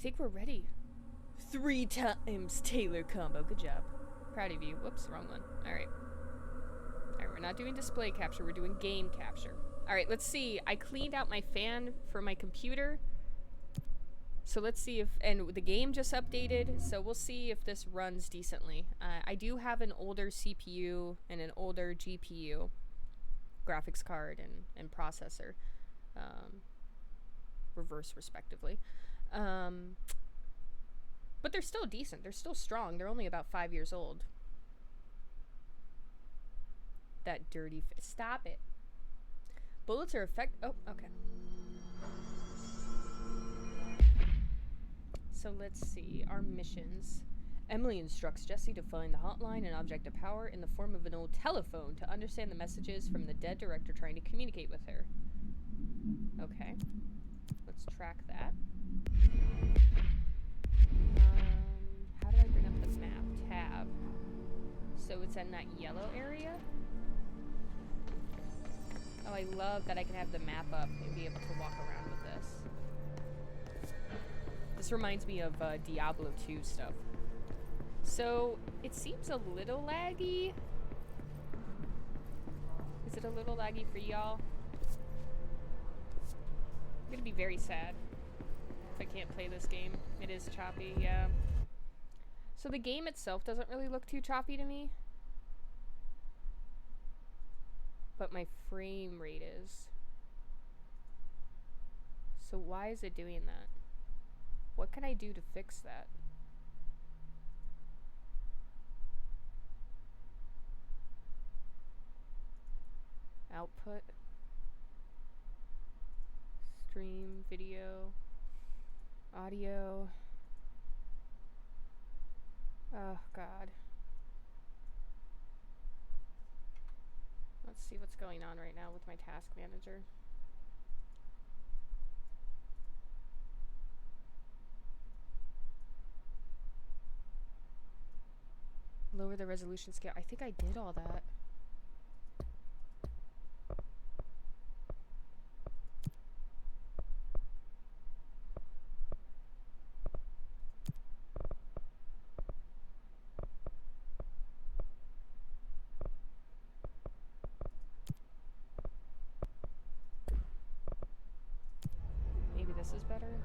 think we're ready. 3 times Taylor combo. Good job. Proud of you. Whoops, wrong one. Alright. Alright, we're not doing display capture. We're doing game capture. Alright, let's see. I cleaned out my fan for my computer. So let's see if... And the game just updated, so we'll see if this runs decently. I do have an older CPU and an older GPU. Graphics card and processor. Reverse, respectively. But they're still decent. They're still strong. They're only about 5 years old. That dirty... Stop it. Bullets are oh, okay. So let's see. Our missions. Emily instructs Jesse to find the hotline and object of power in the form of an old telephone to understand the messages from the dead director trying to communicate with her. Okay. Let's track that. How do I bring up the map? Tab. So it's in that yellow area? Oh, I love that I can have the map up and be able to walk around with this. This reminds me of Diablo 2 stuff. So, it seems a little laggy. Is it a little laggy for y'all? I'm gonna be very sad if I can't play this game. It is choppy, yeah. So the game itself doesn't really look too choppy to me. But my frame rate is. So why is it doing that? What can I do to fix that? Output. Stream, video, audio. Oh, God. Let's see what's going on right now with my task manager. Lower the resolution scale. I think I did all that. This is better.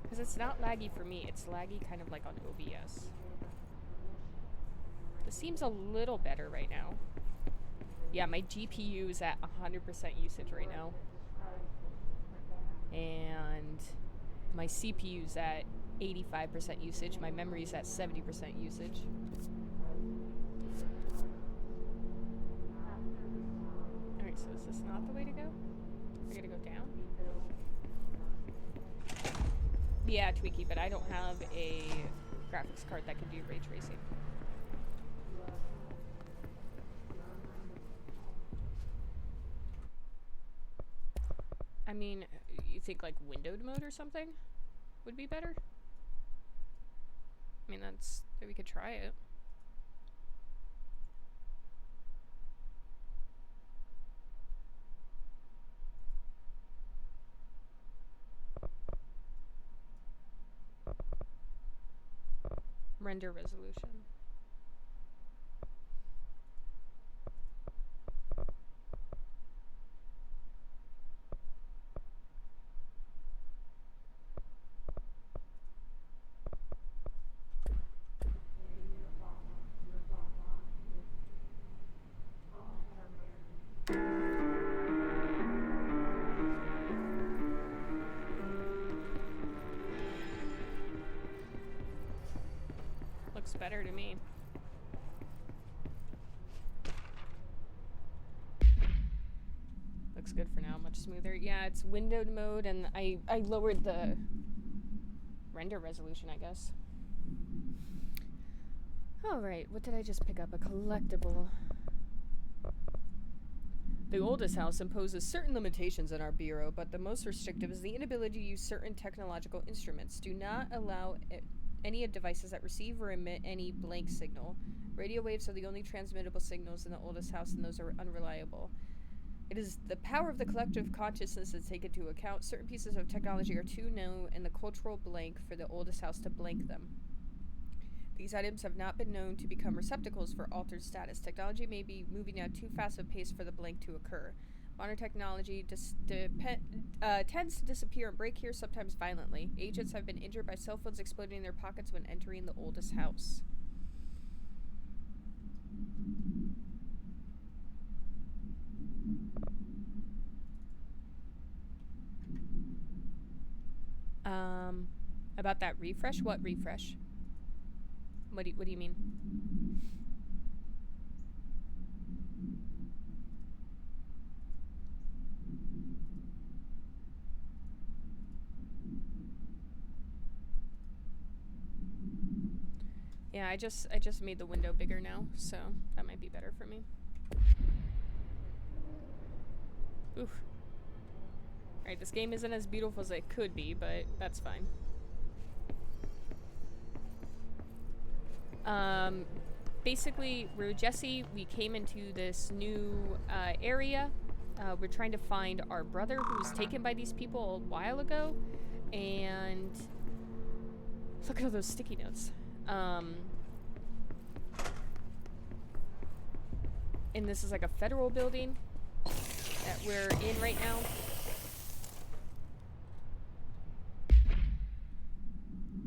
Because it's not laggy for me, it's laggy kind of like on OBS. This seems a little better right now. Yeah, my GPU is at 100% usage right now. And my CPU is at 85% usage. My memory is at 70% usage. So is this not the way to go? I gotta go down? Yeah, Tweaky, but I don't have a graphics card that can do ray tracing. I mean, you think like windowed mode or something would be better? I mean, we could try it. Render resolution. Looks better to me. Looks good for now, much smoother. Yeah, it's windowed mode, and I lowered the render resolution, I guess. Alright, what did I just pick up? A collectible. The oldest house imposes certain limitations in our bureau, but the most restrictive is the inability to use certain technological instruments. Do not allow any devices that receive or emit any blank signal. Radio waves are the only transmittable signals in the oldest house, and those are unreliable. It is the power of the collective consciousness that's taken into account. Certain pieces of technology are too new in the cultural blank for the oldest house to blank them. These items have not been known to become receptacles for altered status. Technology may be moving at too fast a pace for the blank to occur. Modern technology tends to disappear and break here, sometimes violently. Agents have been injured by cell phones exploding in their pockets when entering the oldest house. About that refresh? What refresh? What do you mean? Yeah, I just made the window bigger now, so that might be better for me. Oof. Alright, this game isn't as beautiful as it could be, but that's fine. Basically, we're Jesse. We came into this new area. We're trying to find our brother who was taken by these people a while ago. And look at all those sticky notes. And this is like a federal building that we're in right now.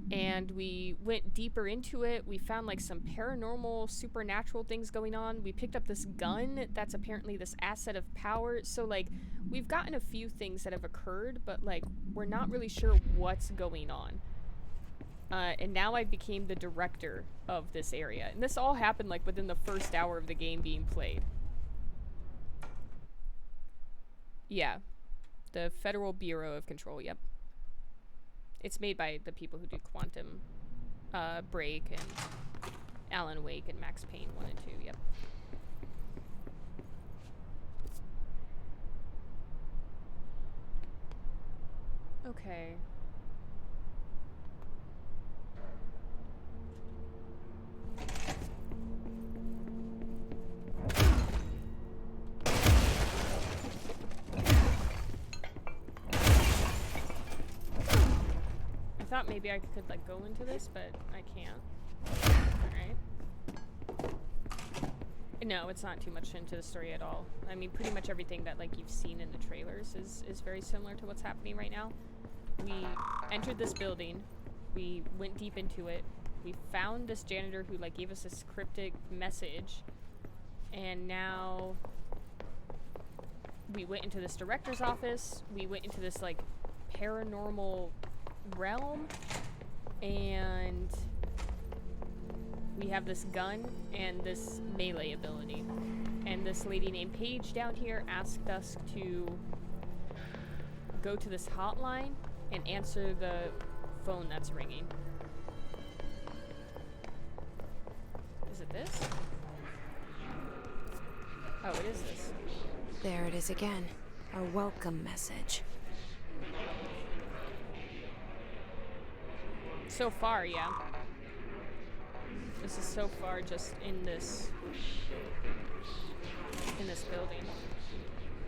And we went deeper into it. We found like some paranormal, supernatural things going on. We picked up this gun that's apparently this asset of power. So like we've gotten a few things that have occurred, but like we're not really sure what's going on. And now I became the director of this area. And this all happened like within the first hour of the game being played. Yeah. The Federal Bureau of Control, yep. It's made by the people who do Quantum Break and Alan Wake and Max Payne 1 and 2, yep. Okay. I thought maybe I could like go into this, but I can't. Alright. No, it's not too much into the story at all. I mean, pretty much everything that like you've seen in the trailers is very similar to what's happening right now. We entered this building. We went deep into it. We found this janitor who like gave us this cryptic message. And now we went into this director's office. We went into this like paranormal realm, and we have this gun and this melee ability. And this lady named Paige down here asked us to go to this hotline and answer the phone that's ringing. Is it this? Oh, it is this. There it is again. A welcome message. So far, yeah. This is so far just in this building.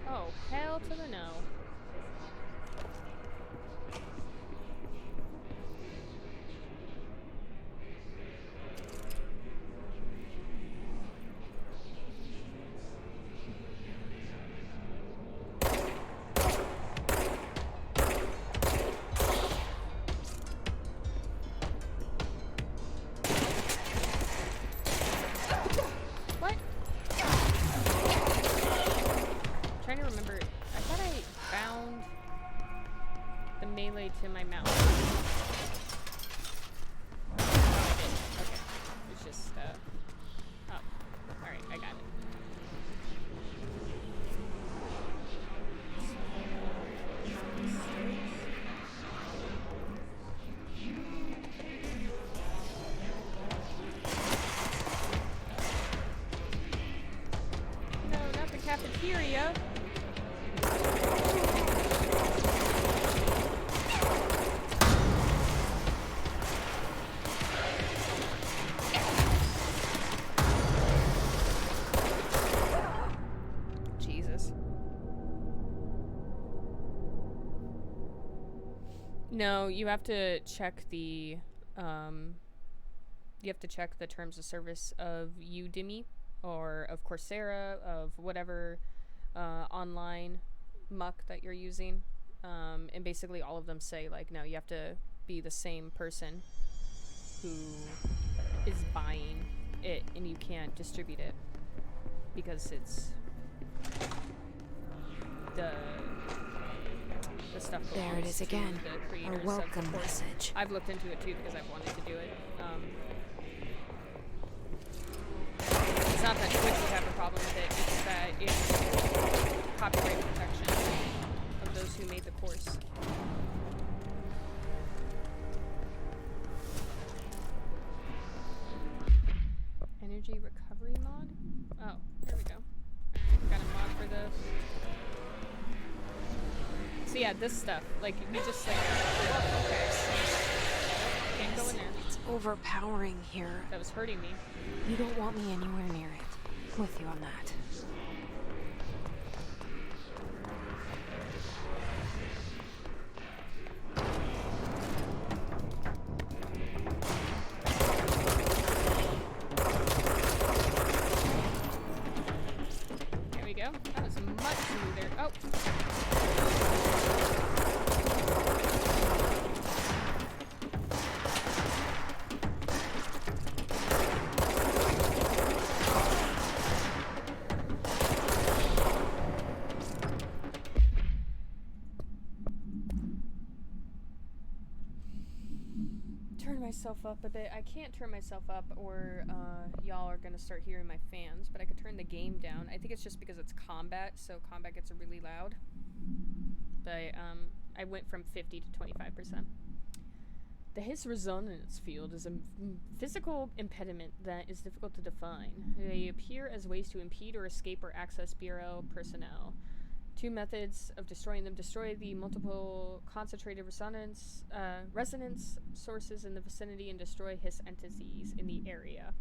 Oh, hell to the no. To my mouth. Oh, I did. Okay. It's just, oh. Alright, I got it. No, not the cafeteria. No, you have to check the terms of service of Udemy or of Coursera, of whatever online muck that you're using. And basically all of them say, like, no, you have to be the same person who is buying it, and you can't distribute it because it's the stuff There it is belongs to again. the A creators of the welcome course. message. I've looked into it too because I've wanted to do it. It's not that Twitch would have a problem with it, it's that it's copyright protection of those who made the course. Energy recovery mod? Oh, there we go. Alright, got a mod for the... So yeah, this stuff, like, we just like... Oh, okay. Can't go in there. It's overpowering here. That was hurting me. You don't want me anywhere near it. I'm with you on that. There we go. That was much smoother. Oh! Turn myself up a bit. I can't turn myself up or y'all are gonna start hearing my fans, but I could turn the game down. I think it's just because it's combat, so combat gets really loud. But I went from 50 to 25%. The Hiss resonance field is a physical impediment that is difficult to define. They appear as ways to impede or escape or access BRL personnel. Two methods of destroying them: destroy the multiple concentrated resonance sources in the vicinity and destroy Hiss entities in the area.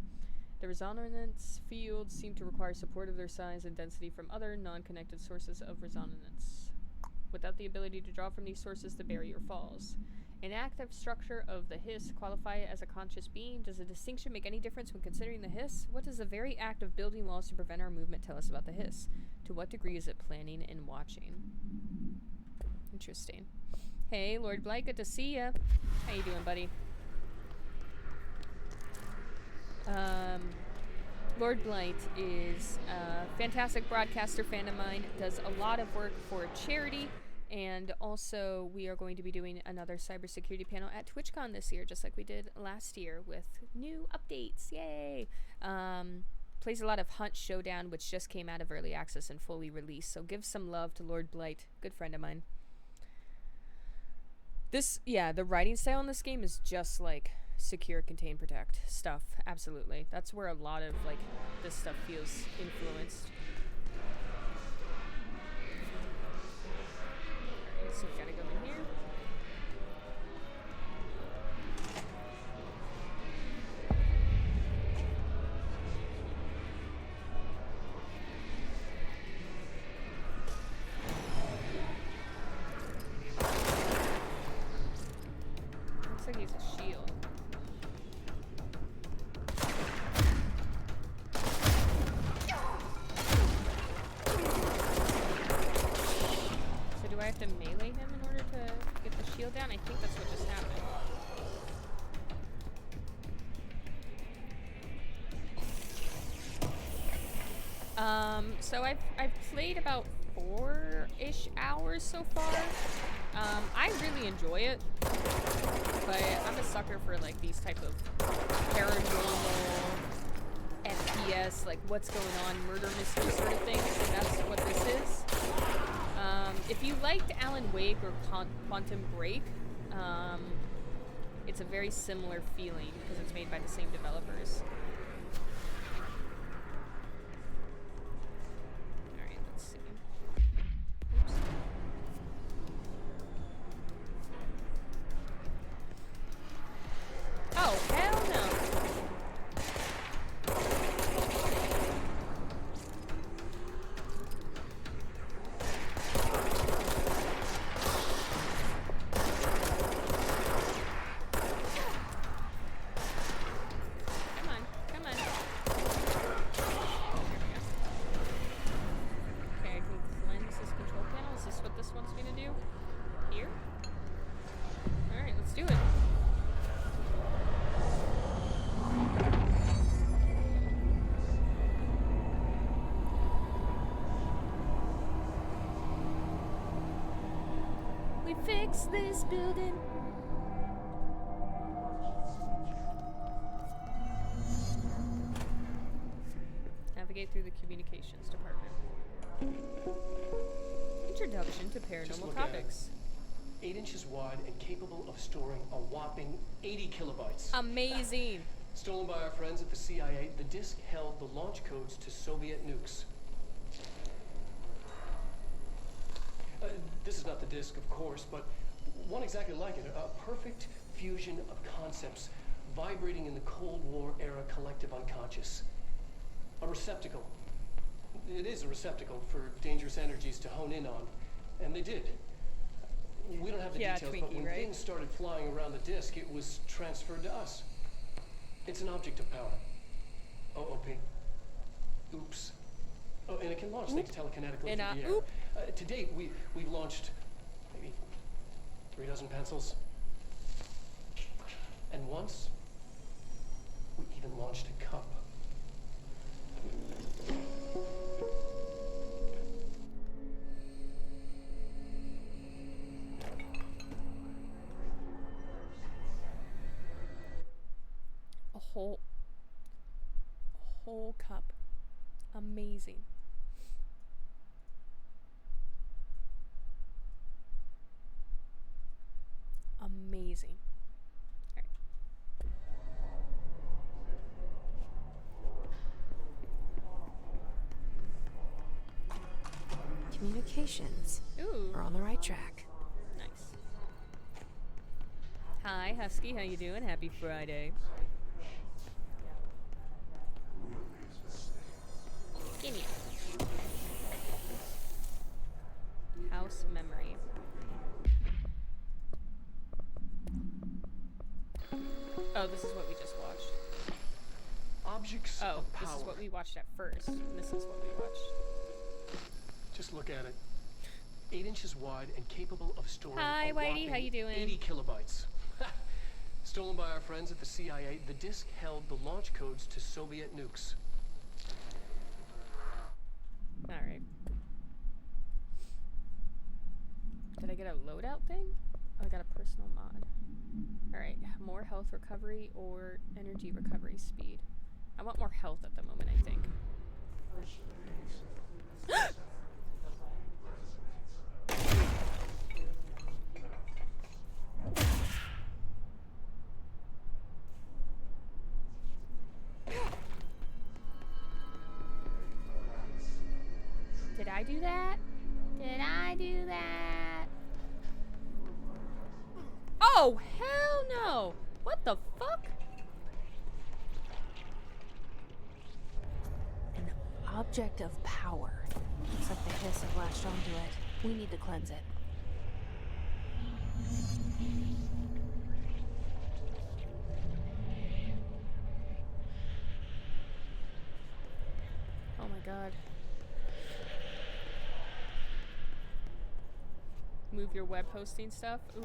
The resonance fields seem to require support of their size and density from other non-connected sources of resonance. Without the ability to draw from these sources, the barrier falls. An active structure of the Hiss qualify it as a conscious being. Does the distinction make any difference when considering the Hiss? What does the very act of building walls to prevent our movement tell us about the Hiss? To what degree is it planning and watching? Interesting. Hey, Lord Blight, good to see ya. How you doing, buddy? Lord Blight is a fantastic broadcaster fan of mine, does a lot of work for charity, and also we are going to be doing another cybersecurity panel at TwitchCon this year, just like we did last year with new updates. Yay! Plays a lot of Hunt Showdown, which just came out of early access and fully released, so give some love to Lord Blight, good friend of mine. The writing style in this game is just like secure, contain, protect stuff. Absolutely. That's where a lot of like this stuff feels influenced. Alright, so we gotta go in here. Looks like he's a shield. So do I have to melee him in order to get the shield down? I think that's what just happened. So I've played about 4-ish hours so far. I really enjoy it, but I'm a sucker for like these type of paranormal FPS, like what's going on, murder mystery sort of things, and that's what this is. If you liked Alan Wake or Quantum Break, it's a very similar feeling because it's made by the same developers. Alright, let's see. Oops. Oh, hell no! We fix this building. Navigate through the communications department. Introduction to paranormal topics. 8 inches wide and capable of storing a whopping 80 kilobytes. Amazing. Stolen by our friends at the CIA, the disk held the launch codes to Soviet nukes. This is not the disk, of course, but one exactly like it. A perfect fusion of concepts vibrating in the Cold War era collective unconscious. A receptacle. It is a receptacle for dangerous energies to hone in on. And they did. We don't have the details, Twinkie, but when right? things started flying around the disk, it was transferred to us. It's an object of power. OOP. Oops. Oh, and it can launch things telekinetically And, through the air. To date, we've launched maybe 3 dozen pencils. And once, we even launched a cup. A whole cup. Amazing. Amazing. All right. Communications. Ooh, We're on the right track. nice. Hi, Husky. How you doing? Happy Friday. Gimme. House memory. Oh, this is what we just watched. Objects Oh, of power. this is what we watched at first. And this is what we watched. Just look at it. 8 inches wide and capable of storing Hi, a Whitey, whopping how you doing? 80 kilobytes. Stolen by our friends at the CIA, the disk held the launch codes to Soviet nukes. Alright. Did I get a loadout thing? Oh, I got a personal mod. Alright, more health recovery or energy recovery speed. I want more health at the moment, I think. Did I do that? Did I do that? Oh, hell no! What the fuck? An object of power. Looks like the hiss have latched onto it. We need to cleanse it. Oh my god. Move your web hosting stuff? Ooh.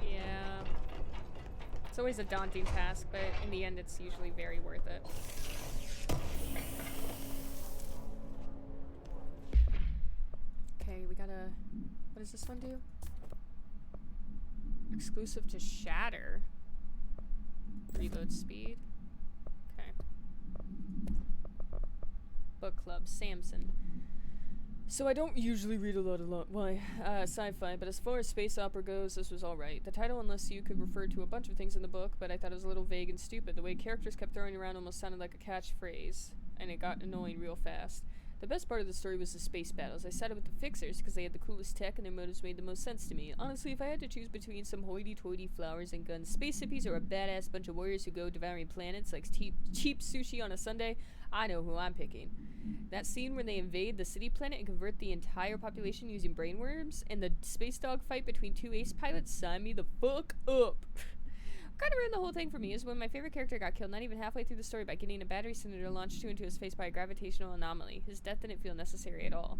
Yeah. It's always a daunting task, but in the end it's usually very worth it. Okay, we gotta... What does this one do? Exclusive to Shatter. Reload speed. Okay. Book club, Samson. So I don't usually read a lot. Why? Sci-fi, but as far as space opera goes, this was alright. The title, unless you could refer to a bunch of things in the book, but I thought it was a little vague and stupid. The way characters kept throwing around almost sounded like a catchphrase, and it got annoying real fast. The best part of the story was the space battles. I sided with the Fixers because they had the coolest tech and their motives made the most sense to me. Honestly, if I had to choose between some hoity-toity flowers and guns, space hippies or a badass bunch of warriors who go devouring planets like cheap sushi on a Sunday, I know who I'm picking. That scene where they invade the city planet and convert the entire population using brainworms, and the space dog fight between 2 ace pilots, sign me the fuck up. Kind of ruined the whole thing for me is when my favorite character got killed not even halfway through the story by getting a battery cylinder launched into his face by a gravitational anomaly. His death didn't feel necessary at all.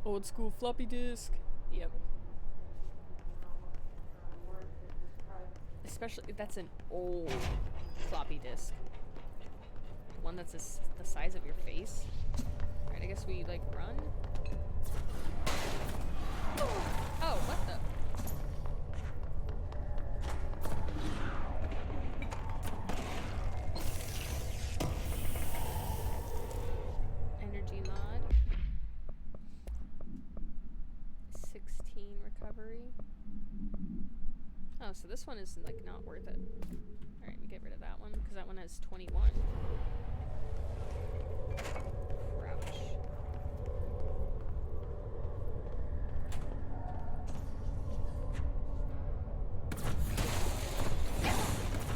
Old school floppy disk. Yep. Especially, that's an old floppy disk. one that's the size of your face. Alright, I guess we, like, run. Oh, what the? Energy mod. 16 recovery. Oh, so this one is, like, not worth it. Alright, we get rid of that one, because that one has 21. Crouch.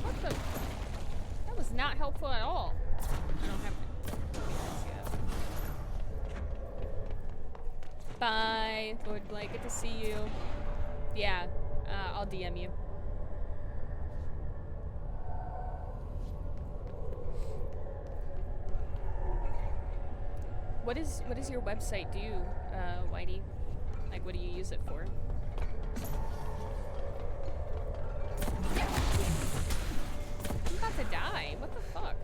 What the? That was not helpful at all. I don't have it. Bye, Lord Blake. Good to see you. Yeah, I'll DM you. What does your website do, Whitey? Like, what do you use it for? I'm about to die. What the fuck?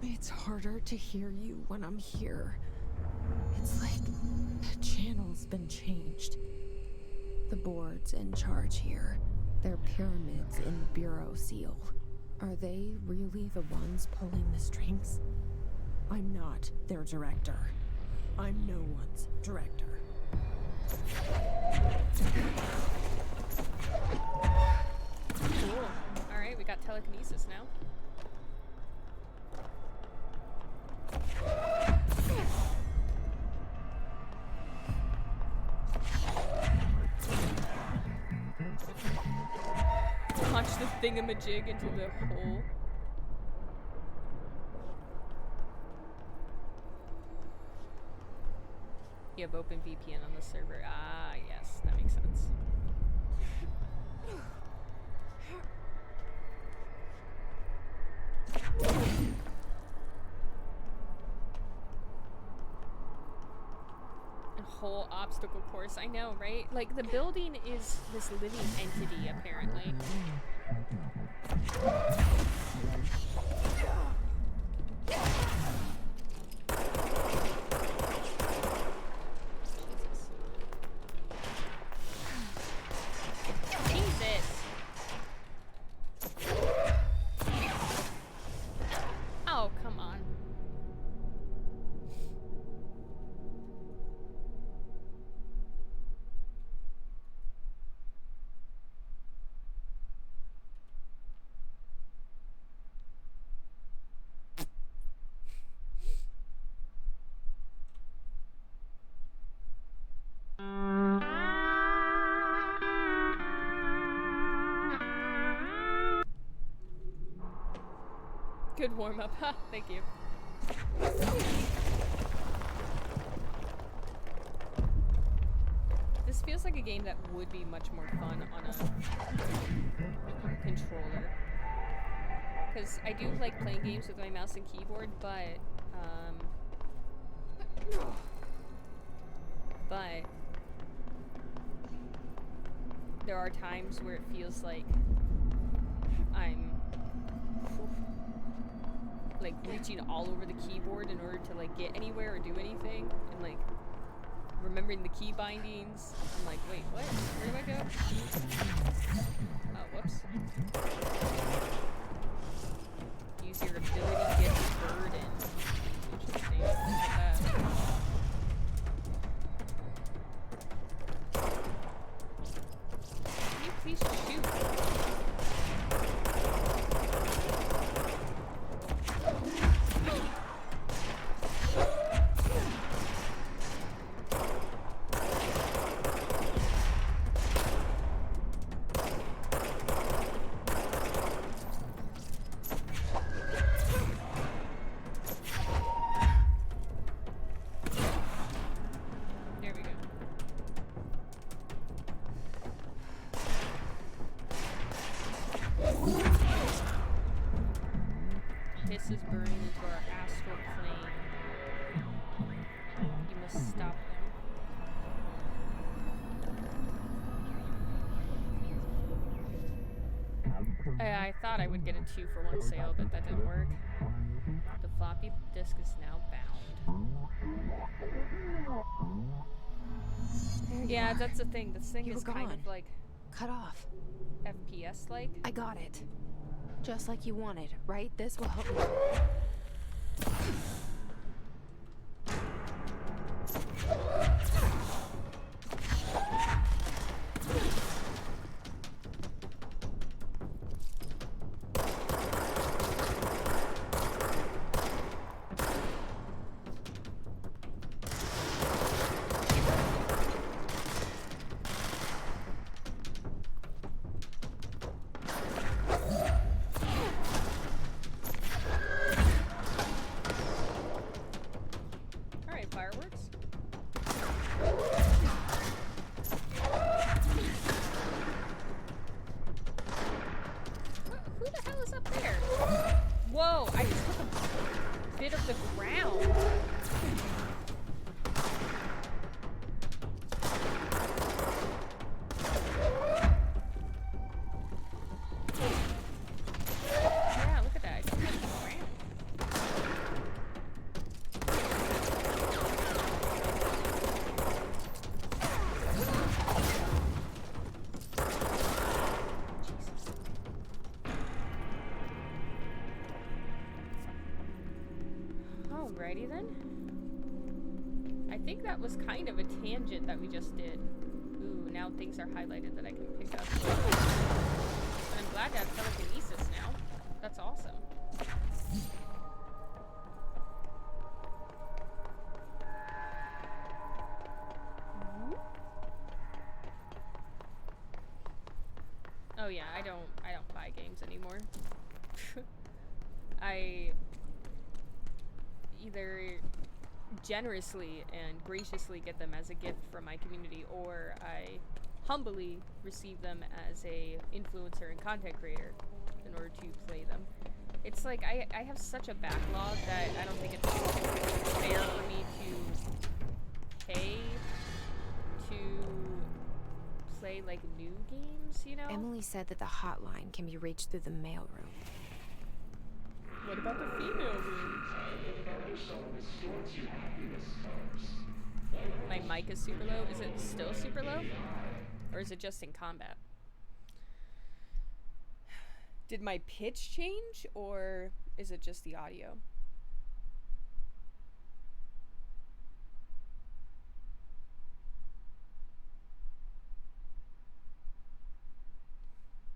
It's harder to hear you when I'm here. It's like the channel's been changed. The board's in charge here. They're pyramids in Bureau Seal. Are they really the ones pulling the strings? I'm not their director. I'm no one's director. Cool. Alright, we got telekinesis now. Launch the thingamajig into the hole. You have open VPN on the server. Ah, yes, that makes sense. A whole obstacle course. I know, right? Like, the building is this living entity, apparently. Jesus. Oh, come on. Good warm-up. Ha, thank you. This feels like a game that would be much more fun on a controller. Because I do like playing games with my mouse and keyboard, but there are times where it feels like I'm like reaching all over the keyboard in order to like get anywhere or do anything, and like remembering the key bindings. I'm like, wait, what? Where do I go? Oh, whoops. Use your ability to get burden. Interesting. Look at that. Can you please shoot? I thought I would get a 2-for-1 sale, but that didn't work. The floppy disk is now bound. There you Yeah, are. that's the thing. This thing You is were kind gone. of like Cut off. FPS-like. I got it. Just like you wanted, right? This will help me. Alright, fireworks. Who the hell is up there? Whoa, I just took a bit of the ground. Yeah, look at that. I just took the ground. Alrighty then. I think that was kind of a tangent that we just did. Ooh, now things are highlighted that I can pick up. But I'm glad to have telekinesis now. That's awesome. Oh yeah, I don't buy games anymore. I either generously and graciously get them as a gift from my community, or I humbly receive them as a influencer and content creator in order to play them. It's like I have such a backlog that I don't think it's fair for me to pay to play like new games, you know? Emily said that the hotline can be reached through the mailroom. What about the female room? My mic is super low. Is it still super low? Or is it just in combat? Did my pitch change, or is it just the audio?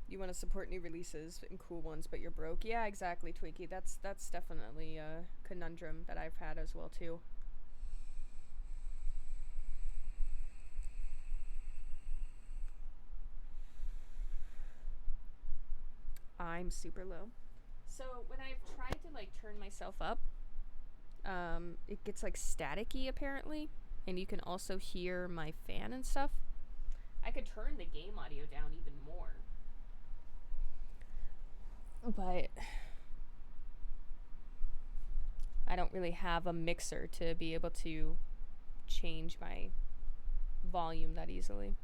You want to support new releases and cool ones, but you're broke. Yeah, exactly, Twinkie. That's definitely a conundrum that I've had as well too. I'm super low. So when I've tried to like turn myself up, it gets like staticky apparently, and you can also hear my fan and stuff. I could turn the game audio down even more. But I don't really have a mixer to be able to change my volume that easily.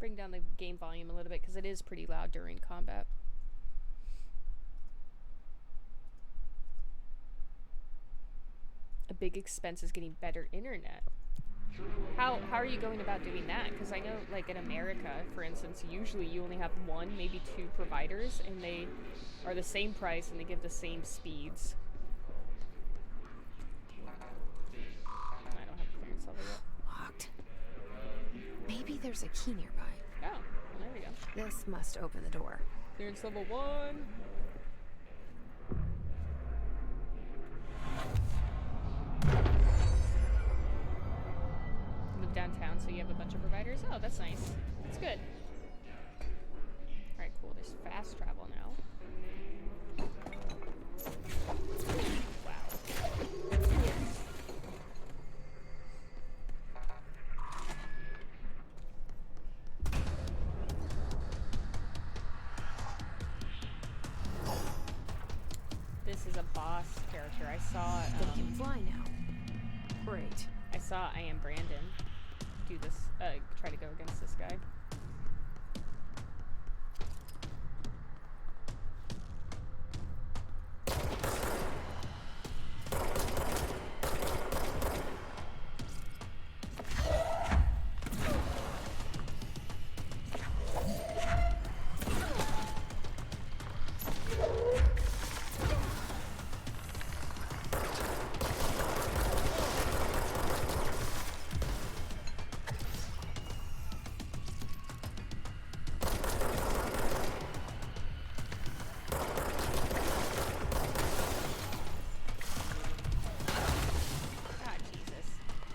Bring down the game volume a little bit because it is pretty loud during combat. A big expense is getting better internet. How are you going about doing that? Because I know, like in America, for instance, usually you only have one, maybe two providers, and they are the same price and they give the same speeds. I don't have clearance level yet. Locked. Maybe there's a key nearby. Oh, well, there we go. This must open the door. Clearance level 1. Live downtown, so you have a bunch of providers. Oh, that's nice. That's good. Alright, cool. There's fast travel now. Wow. This is a boss character. I saw They can fly now. Great. I saw I Am Brandon. do this, try to go against this guy.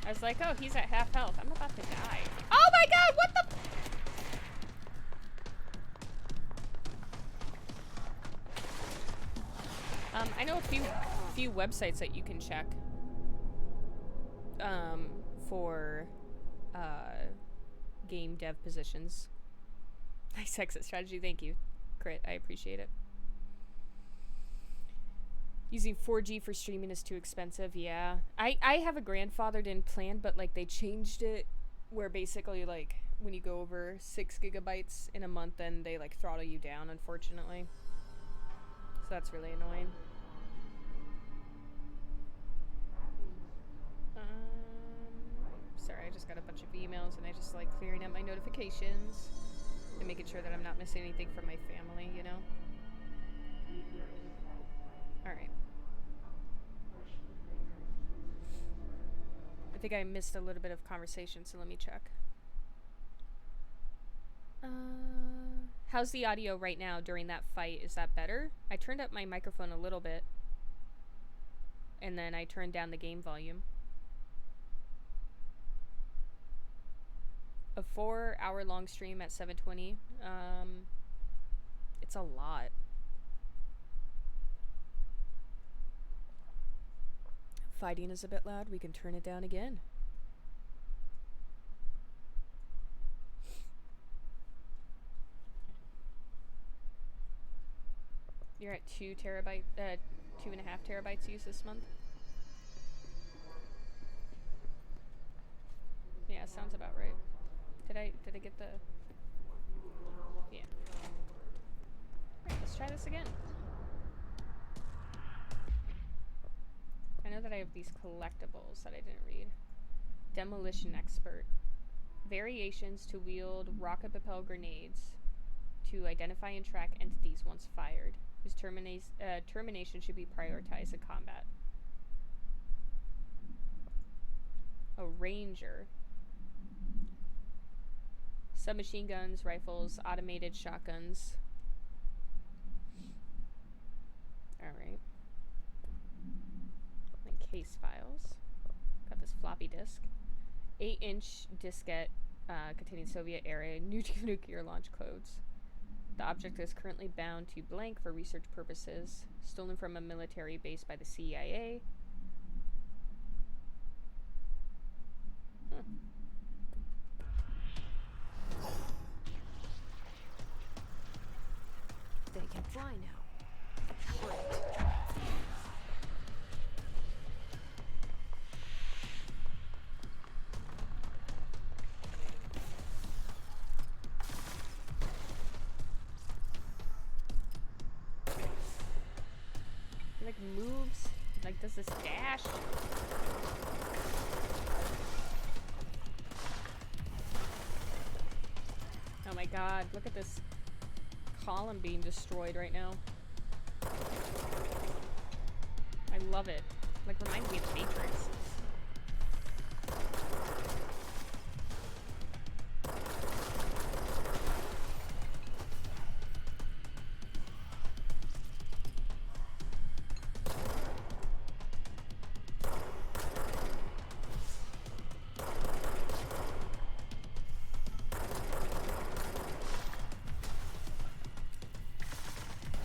I was like, oh, he's at half health. I'm about to die. Oh my god, what the? I know a few websites that you can check for game dev positions. Nice exit strategy, thank you, Crit. I appreciate it. Using 4G for streaming is too expensive, yeah. I have a grandfathered in plan, but like they changed it where basically like when you go over 6 gigabytes in a month, then they like throttle you down, unfortunately. So that's really annoying. Sorry, I just got a bunch of emails and I just like clearing up my notifications and making sure that I'm not missing anything from my family, you know? Alright. I think I missed a little bit of conversation, so let me check. How's the audio right now during that fight? Is that better? I turned up my microphone a little bit. And then I turned down the game volume. A 4-hour-long stream at 7:20. It's a lot. Fighting is a bit loud. We can turn it down again. You're at 2.5 terabytes used this month. Yeah, sounds about right. Did I get the? Yeah. Alright, let's try this again. I know that I have these collectibles that I didn't read. Demolition Expert. Variations to wield rocket propel grenades to identify and track entities once fired, whose termination should be prioritized in combat. A Ranger. Submachine guns, rifles, automated shotguns. Alright. And case files. Got this floppy disk. 8-inch diskette containing Soviet-era nuclear launch codes. The object is currently bound to blank for research purposes. Stolen from a military base by the CIA. They can fly now. Great. He like moves, like does this dash. Oh my god, look at this column being destroyed right now. I love it. Like reminds me of Matrix.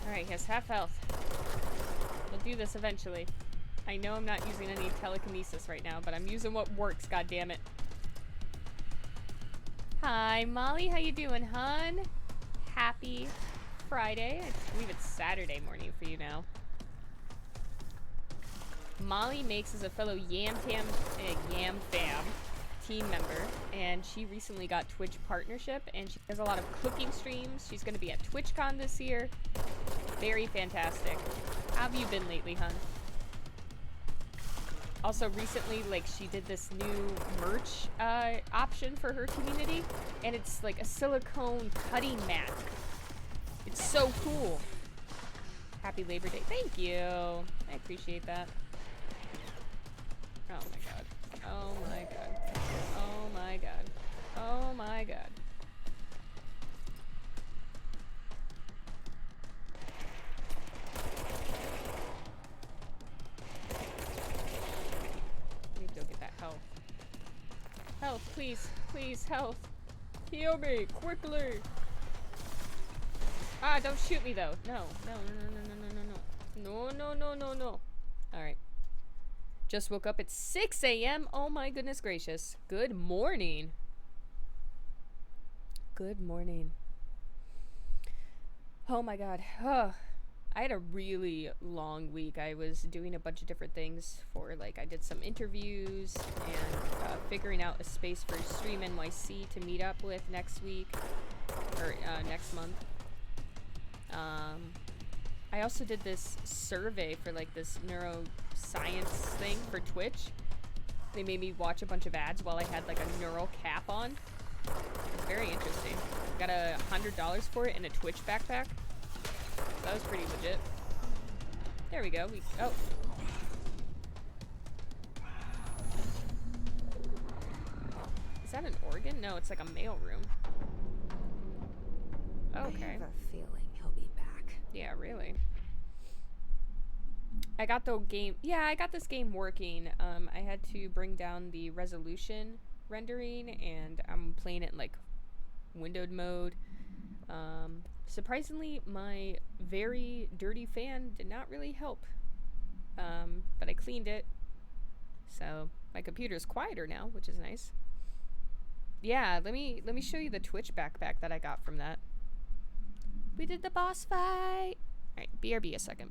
Alright, he has half health. We'll do this eventually. I know I'm not using any telekinesis right now, but I'm using what works, goddammit. Hi, Molly. How you doing, hun? Happy Friday. I believe it's Saturday morning for you now. Molly makes as a fellow yam fam team member, and she recently got Twitch partnership, and she does a lot of cooking streams. She's going to be at TwitchCon this year. Very fantastic. How have you been lately, hun? Also, recently, like, she did this new merch option for her community, and it's like a silicone cutting mat. It's so cool. Happy Labor Day. Thank you. I appreciate that. Oh my god. Oh my god. Oh my god. Oh my god. I need to go get that health. Health, please. Please, health. Heal me, quickly. Ah, don't shoot me though. No, no, no, no, no, no, no, no. No, no, no, no, no. Alright. Just woke up at 6 a.m. Oh my goodness gracious. Good morning. Good morning. Oh my god. I had a really long week. I was doing a bunch of different things for, like, I did some interviews and figuring out a space for Stream NYC to meet up with next week. Or next month. I also did this survey for, like, this neuroscience thing for Twitch. They made me watch a bunch of ads while I had, like, a neural cap on. It was very interesting. Got $100 for it in a Twitch backpack. So that was pretty legit. There we go. Oh. Is that an organ? No, it's like a mail room. Okay. I have a feeling he'll be back. Yeah, really. I got the game. Yeah, I got this game working. I had to bring down the resolution rendering, and I'm playing it in, like, windowed mode. Surprisingly, my very dirty fan did not really help. But I cleaned it. So my computer's quieter now, which is nice. Yeah, let me show you the Twitch backpack that I got from that. We did the boss fight. Alright, BRB a second.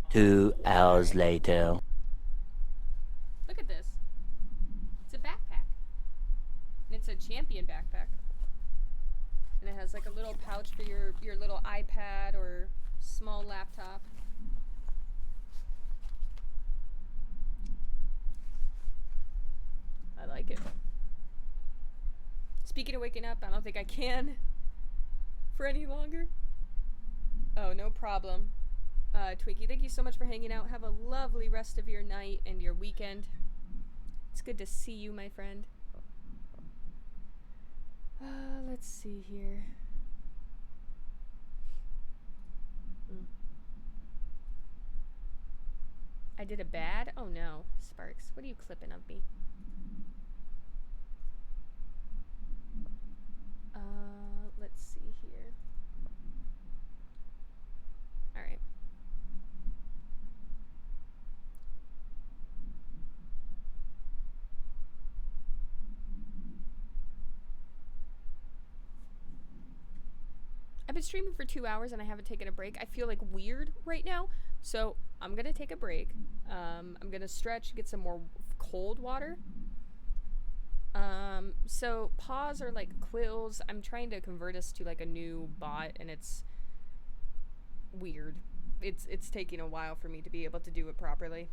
Two hours later. Look at this. It's a backpack. And it's a champion backpack. And it has, like, a little pouch for your little iPad or small laptop. I like it. Speaking of waking up, I don't think I can for any longer. Oh, no problem. Twinkie, thank you so much for hanging out. Have a lovely rest of your night and your weekend. It's good to see you, my friend. Let's see here. I did a bad? Oh no. Sparks, what are you clipping of me? Let's see here. Alright. I've been streaming for 2 hours and I haven't taken a break. I feel like weird right now, so I'm gonna take a break. I'm gonna stretch, get some more cold water. So paws are like quills. I'm trying to convert us to like a new bot, and it's weird. It's taking a while for me to be able to do it properly.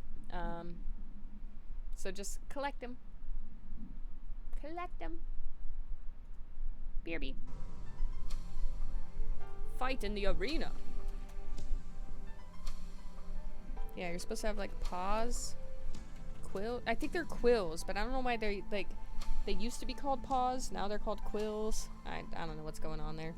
So just collect them. Collect them. BRB. Fight in the arena. Yeah, you're supposed to have like paws. Quill. I think they're quills, but I don't know why they're like. They used to be called paws. Now they're called quills. I don't know what's going on there.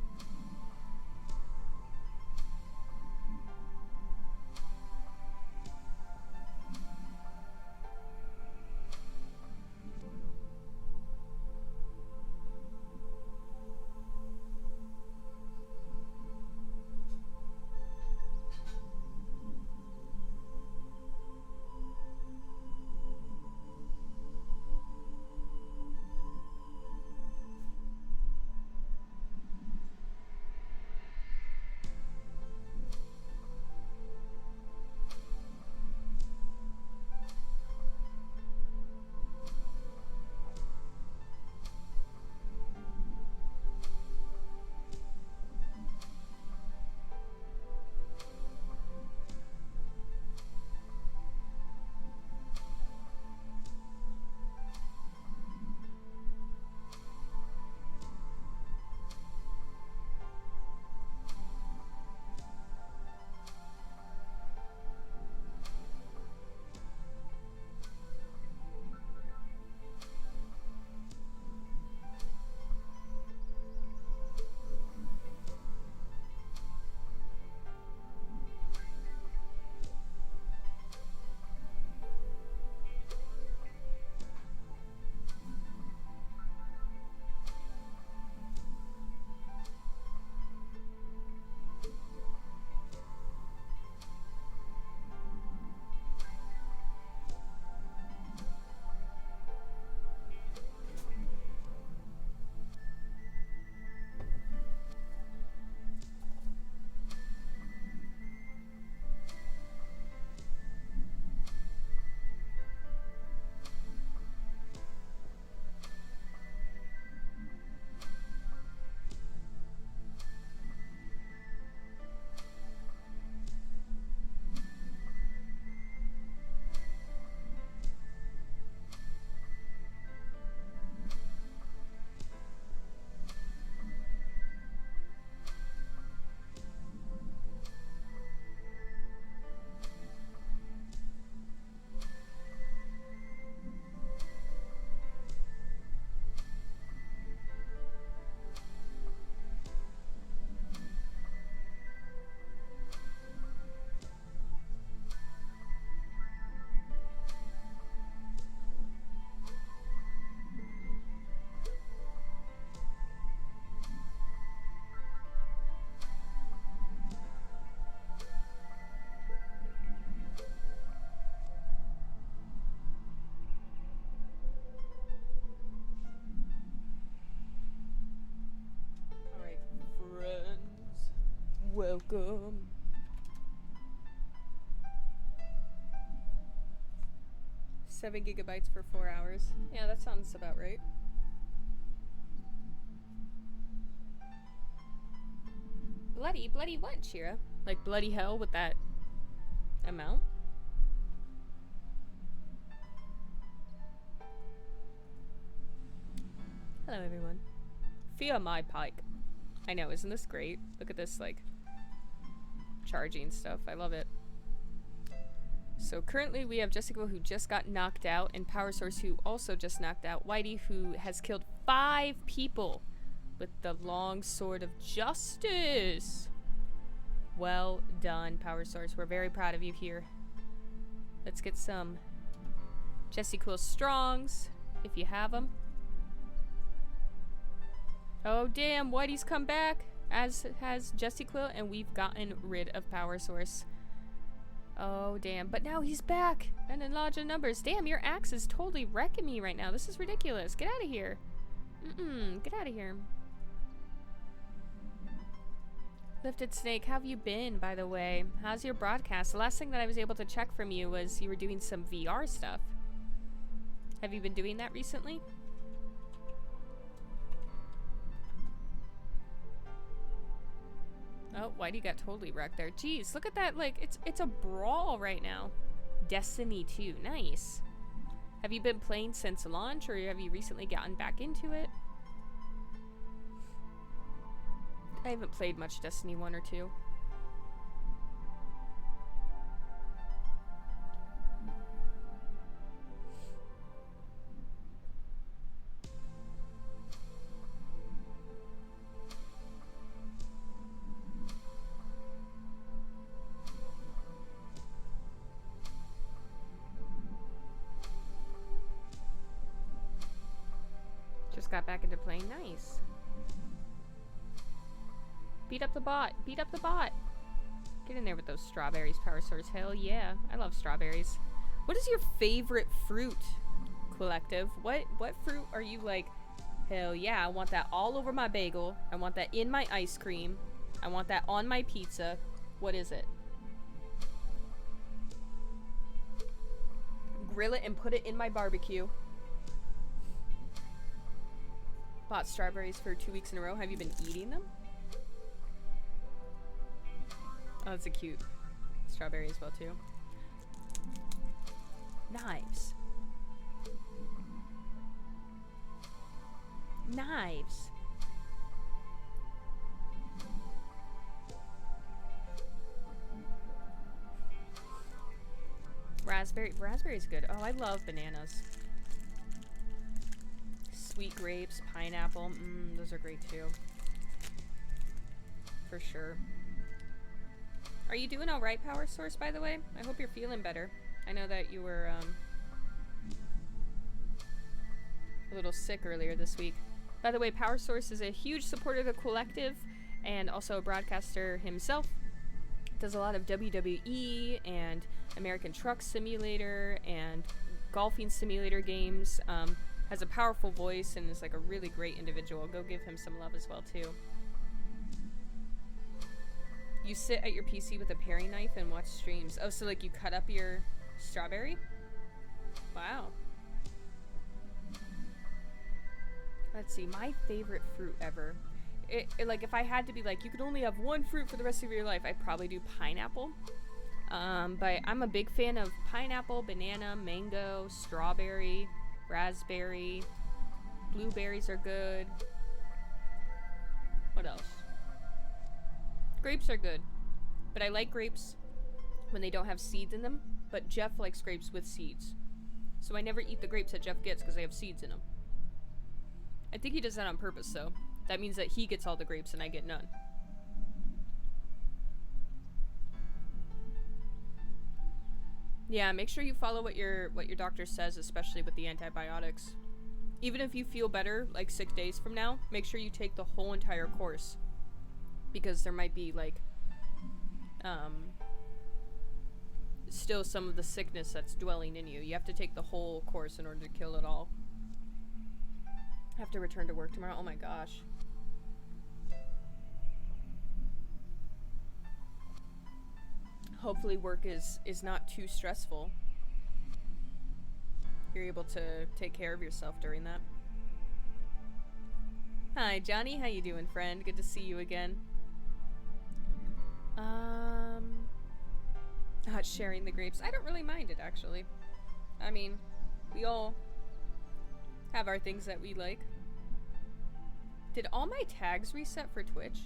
welcome. $7 GB for 4 hours. Yeah, that sounds about right. Bloody, bloody what, Shira? Like bloody hell with that amount? Hello, everyone. Fear my pike. I know, isn't this great? Look at this, like, charging stuff. I love it. So currently we have JessyQuil, who just got knocked out, and Power Source, who also just knocked out. Whitey, who has killed 5 people with the long sword of justice. Well done, Power Source. We're very proud of you here. Let's get some JessyQuil strongs, if you have them. Oh damn, Whitey's come back, as has JessyQuil, and we've gotten rid of Power Source. Oh damn, but now he's back, and in larger numbers. Damn, your axe is totally wrecking me right now. This is ridiculous. Get out of here. Get out of here. Lifted Snake, how have you been, by the way? How's your broadcast? The last thing that I was able to check from you was you were doing some VR stuff. Have you been doing that recently? Oh, Whitey got totally wrecked there. Jeez, look at that, like, it's a brawl right now. Destiny 2, nice. Have you been playing since launch, or have you recently gotten back into it? I haven't played much Destiny 1 or 2. Just got back into playing. Nice. Beat up the bot. Beat up the bot. Get in there with those strawberries, Power Source. Hell yeah. I love strawberries. What is your favorite fruit, Quillective? What fruit are you like, hell yeah, I want that all over my bagel. I want that in my ice cream. I want that on my pizza. What is it? Grill it and put it in my barbecue. Bought strawberries for 2 weeks in a row. Have you been eating them? Oh, that's a cute strawberry as well, too. Knives. Knives. Raspberry's good. Oh, I love bananas. Sweet grapes, pineapple. Those are great too. For sure. Are you doing all right, Power Source, by the way? I hope you're feeling better. I know that you were a little sick earlier this week. By the way, Power Source is a huge supporter of the Quillective and also a broadcaster himself. Does a lot of WWE and American Truck Simulator and golfing simulator games. Has a powerful voice and is like a really great individual. Go give him some love as well too. You sit at your PC with a paring knife and watch streams. Oh, so like you cut up your strawberry? Wow. Let's see, my favorite fruit ever. Like if I had to be like, you could only have one fruit for the rest of your life, I'd probably do pineapple. But I'm a big fan of pineapple, banana, mango, strawberry, raspberry, blueberries are good. What else? Grapes are good, but I like grapes when they don't have seeds in them, but Jeff likes grapes with seeds. So I never eat the grapes that Jeff gets because they have seeds in them. I think he does that on purpose though. That means that he gets all the grapes and I get none. Yeah, make sure you follow what your doctor says, especially with the antibiotics. Even if you feel better, like 6 days from now, make sure you take the whole entire course. Because there might be, like, still some of the sickness that's dwelling in you. You have to take the whole course in order to kill it all. I have to return to work tomorrow. Oh my gosh. hopefully work is not too stressful. You're able to take care of yourself during that. Hi, Johnny. How you doing, friend? Good to see you again. Not sharing the grapes. I don't really mind it, actually. I mean, we all have our things that we like. Did all my tags reset for Twitch?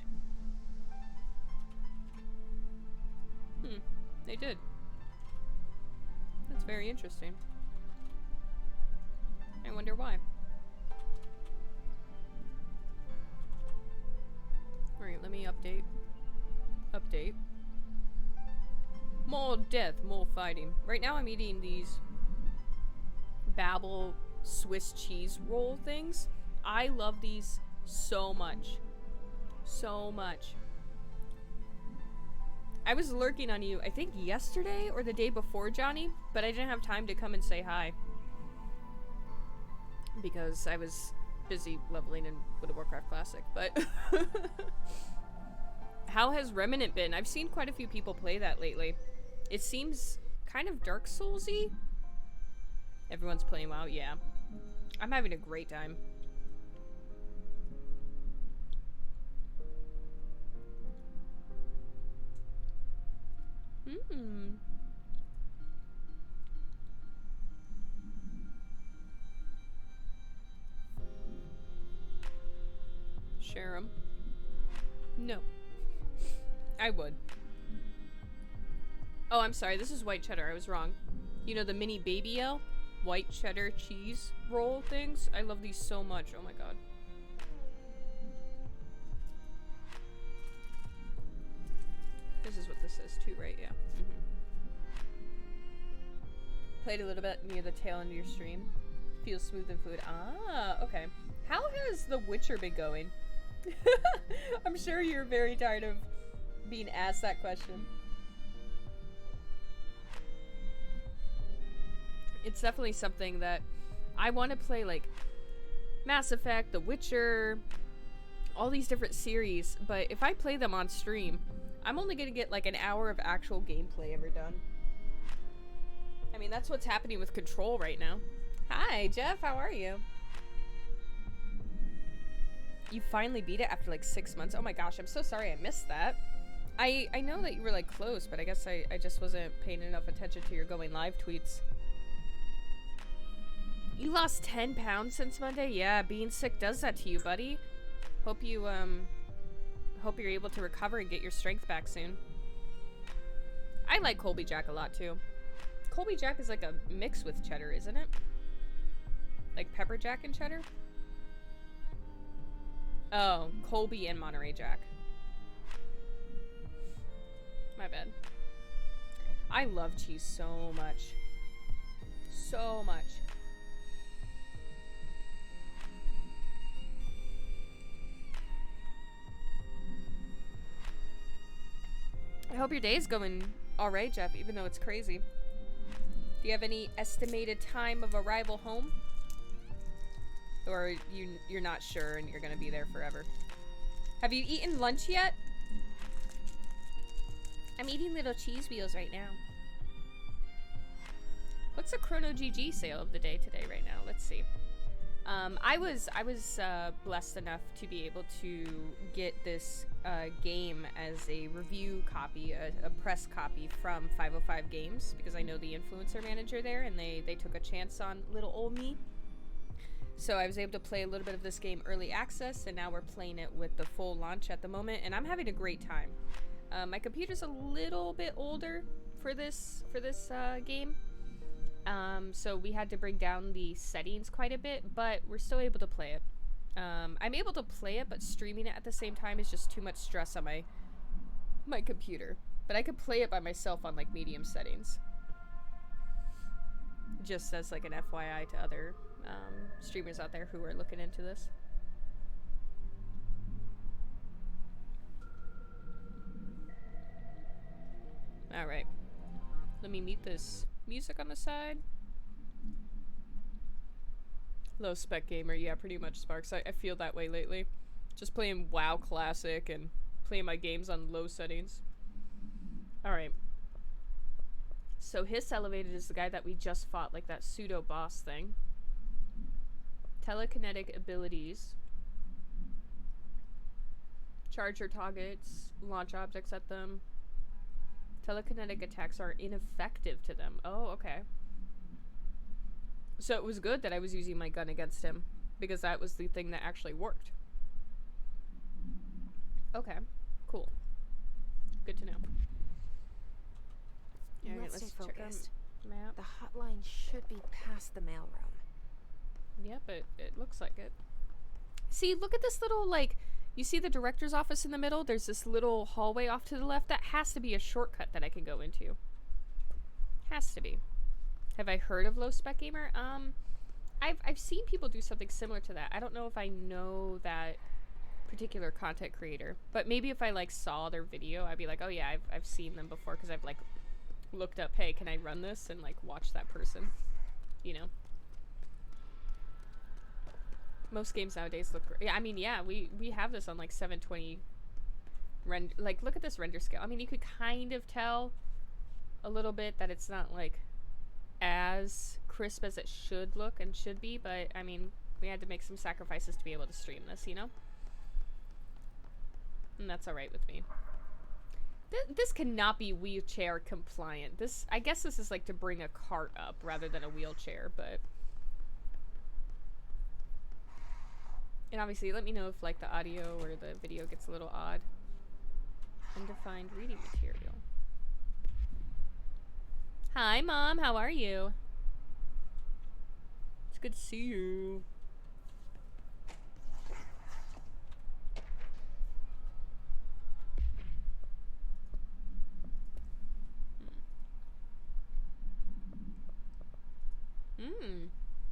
They did. That's very interesting. I wonder why. Alright, let me update. Update. More death, more fighting. Right now I'm eating these Babel Swiss cheese roll things. I love these so much. So much. I was lurking on you, I think yesterday or the day before, Johnny, but I didn't have time to come and say hi. Because I was busy leveling in World of Warcraft Classic, but... How has Remnant been? I've seen quite a few people play that lately. It seems kind of Dark Souls-y. Everyone's playing WoW, yeah. I'm having a great time. Share 'em. No. I would. Oh, I'm sorry. This is white cheddar. I was wrong. You know the mini baby L? White cheddar cheese roll things? I love these so much. Oh my god. This is what this is too, right? Yeah. Played a little bit near the tail end of your stream. Feels smooth and fluid. Ah, okay. How has The Witcher been going? I'm sure you're very tired of being asked that question. It's definitely something that I want to play, like Mass Effect, The Witcher, all these different series, but if I play them on stream, I'm only gonna get like an hour of actual gameplay ever done. I mean, that's what's happening with Control right now. Hi, Jeff, how are you? You finally beat it after like 6 months. Oh my gosh, I'm so sorry I missed that. I know that you were like close, but I guess I just wasn't paying enough attention to your going live tweets. You lost 10 pounds since Monday? Yeah, being sick does that to you, buddy. Hope you, hope you're able to recover and get your strength back soon. I like Colby Jack a lot, too. Colby Jack is like a mix with cheddar, isn't it? Like pepper jack and cheddar? Oh, Colby and Monterey Jack. My bad. I love cheese so much. So much. I hope your day's going alright, Jeff, even though it's crazy. Do you have any estimated time of arrival home? Or you're not sure and you're gonna be there forever? Have you eaten lunch yet? I'm eating little cheese wheels right now. What's the Chrono GG sale of the day today right now? Let's see. I was blessed enough to be able to get this game as a review copy, a press copy from 505 Games, because I know the influencer manager there, and they took a chance on little old me. So I was able to play a little bit of this game early access, and now we're playing it with the full launch at the moment, and I'm having a great time. My computer's a little bit older for this game. So we had to bring down the settings quite a bit, but we're still able to play it. I'm able to play it, but streaming it at the same time is just too much stress on my computer. But I could play it by myself on like medium settings. Just as like an FYI to other streamers out there who are looking into this. Alright. Let me mute this music on the side. Low spec gamer, yeah, pretty much, Sparks. I feel that way lately. Just playing WoW Classic and playing my games on low settings. Alright. So Hiss Elevated is the guy that we just fought, like that pseudo boss thing. Telekinetic abilities. Charge your targets, launch objects at them. Telekinetic attacks are ineffective to them. Oh, okay. So it was good that I was using my gun against him, because that was the thing that actually worked. Okay, cool. Good to know. And Alright, let's stay check our focused. map. The hotline should be past the mailroom. Yep, it looks like it. See, look at this little, like, you see the director's office in the middle? There's this little hallway off to the left. That has to be a shortcut that I can go into. Has to be. Have I heard of Low Spec Gamer? I've seen people do something similar to that. I don't know if I know that particular content creator, but maybe if I like saw their video, I'd be like, oh yeah, I've seen them before, because I've like looked up, hey, can I run this, and like watch that person, you know. Most games nowadays look great. Yeah, I mean, yeah, we have this on like 720 render. Like, look at this render scale. I mean, you could kind of tell a little bit that it's not like as crisp as it should look and should be, but I mean, we had to make some sacrifices to be able to stream this, you know? And that's alright with me. This cannot be wheelchair compliant. This, I guess this is like to bring a cart up rather than a wheelchair, but... And obviously, let me know if like the audio or the video gets a little odd. Undefined reading material. Hi, Mom. How are you? It's good to see you.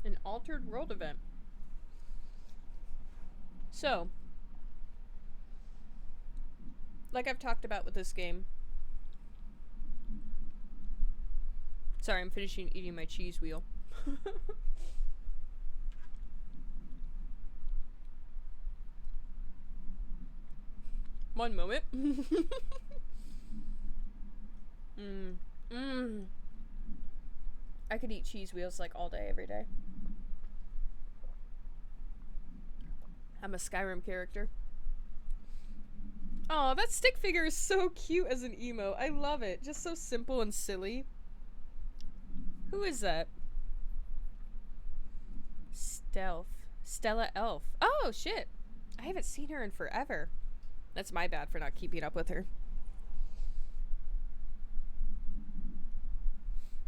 An altered world event. So, like I've talked about with this game. Sorry, I'm finishing eating my cheese wheel. One moment. I could eat cheese wheels like all day, every day. I'm a Skyrim character. Oh, that stick figure is so cute as an emo. I love it. Just so simple and silly. Who is that? Stella Elf. Oh, shit. I haven't seen her in forever. That's my bad for not keeping up with her.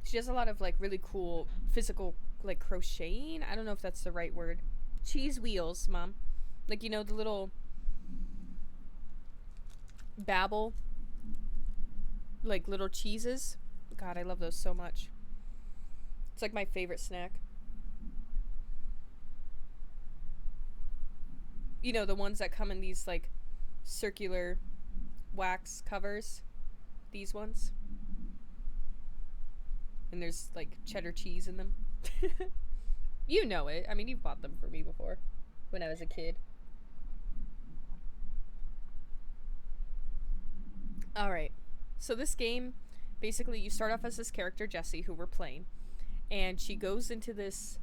She does a lot of, like, really cool physical, like, crocheting. I don't know if that's the right word. Cheese wheels, Mom. Like, you know, the little babble, like, little cheeses. God, I love those so much. It's, like, my favorite snack. You know, the ones that come in these, like, circular wax covers. These ones. And there's, like, cheddar cheese in them. You know it. I mean, you've bought them for me before. When I was a kid. Alright. So this game, basically, you start off as this character, Jessie, who we're playing. And she goes into this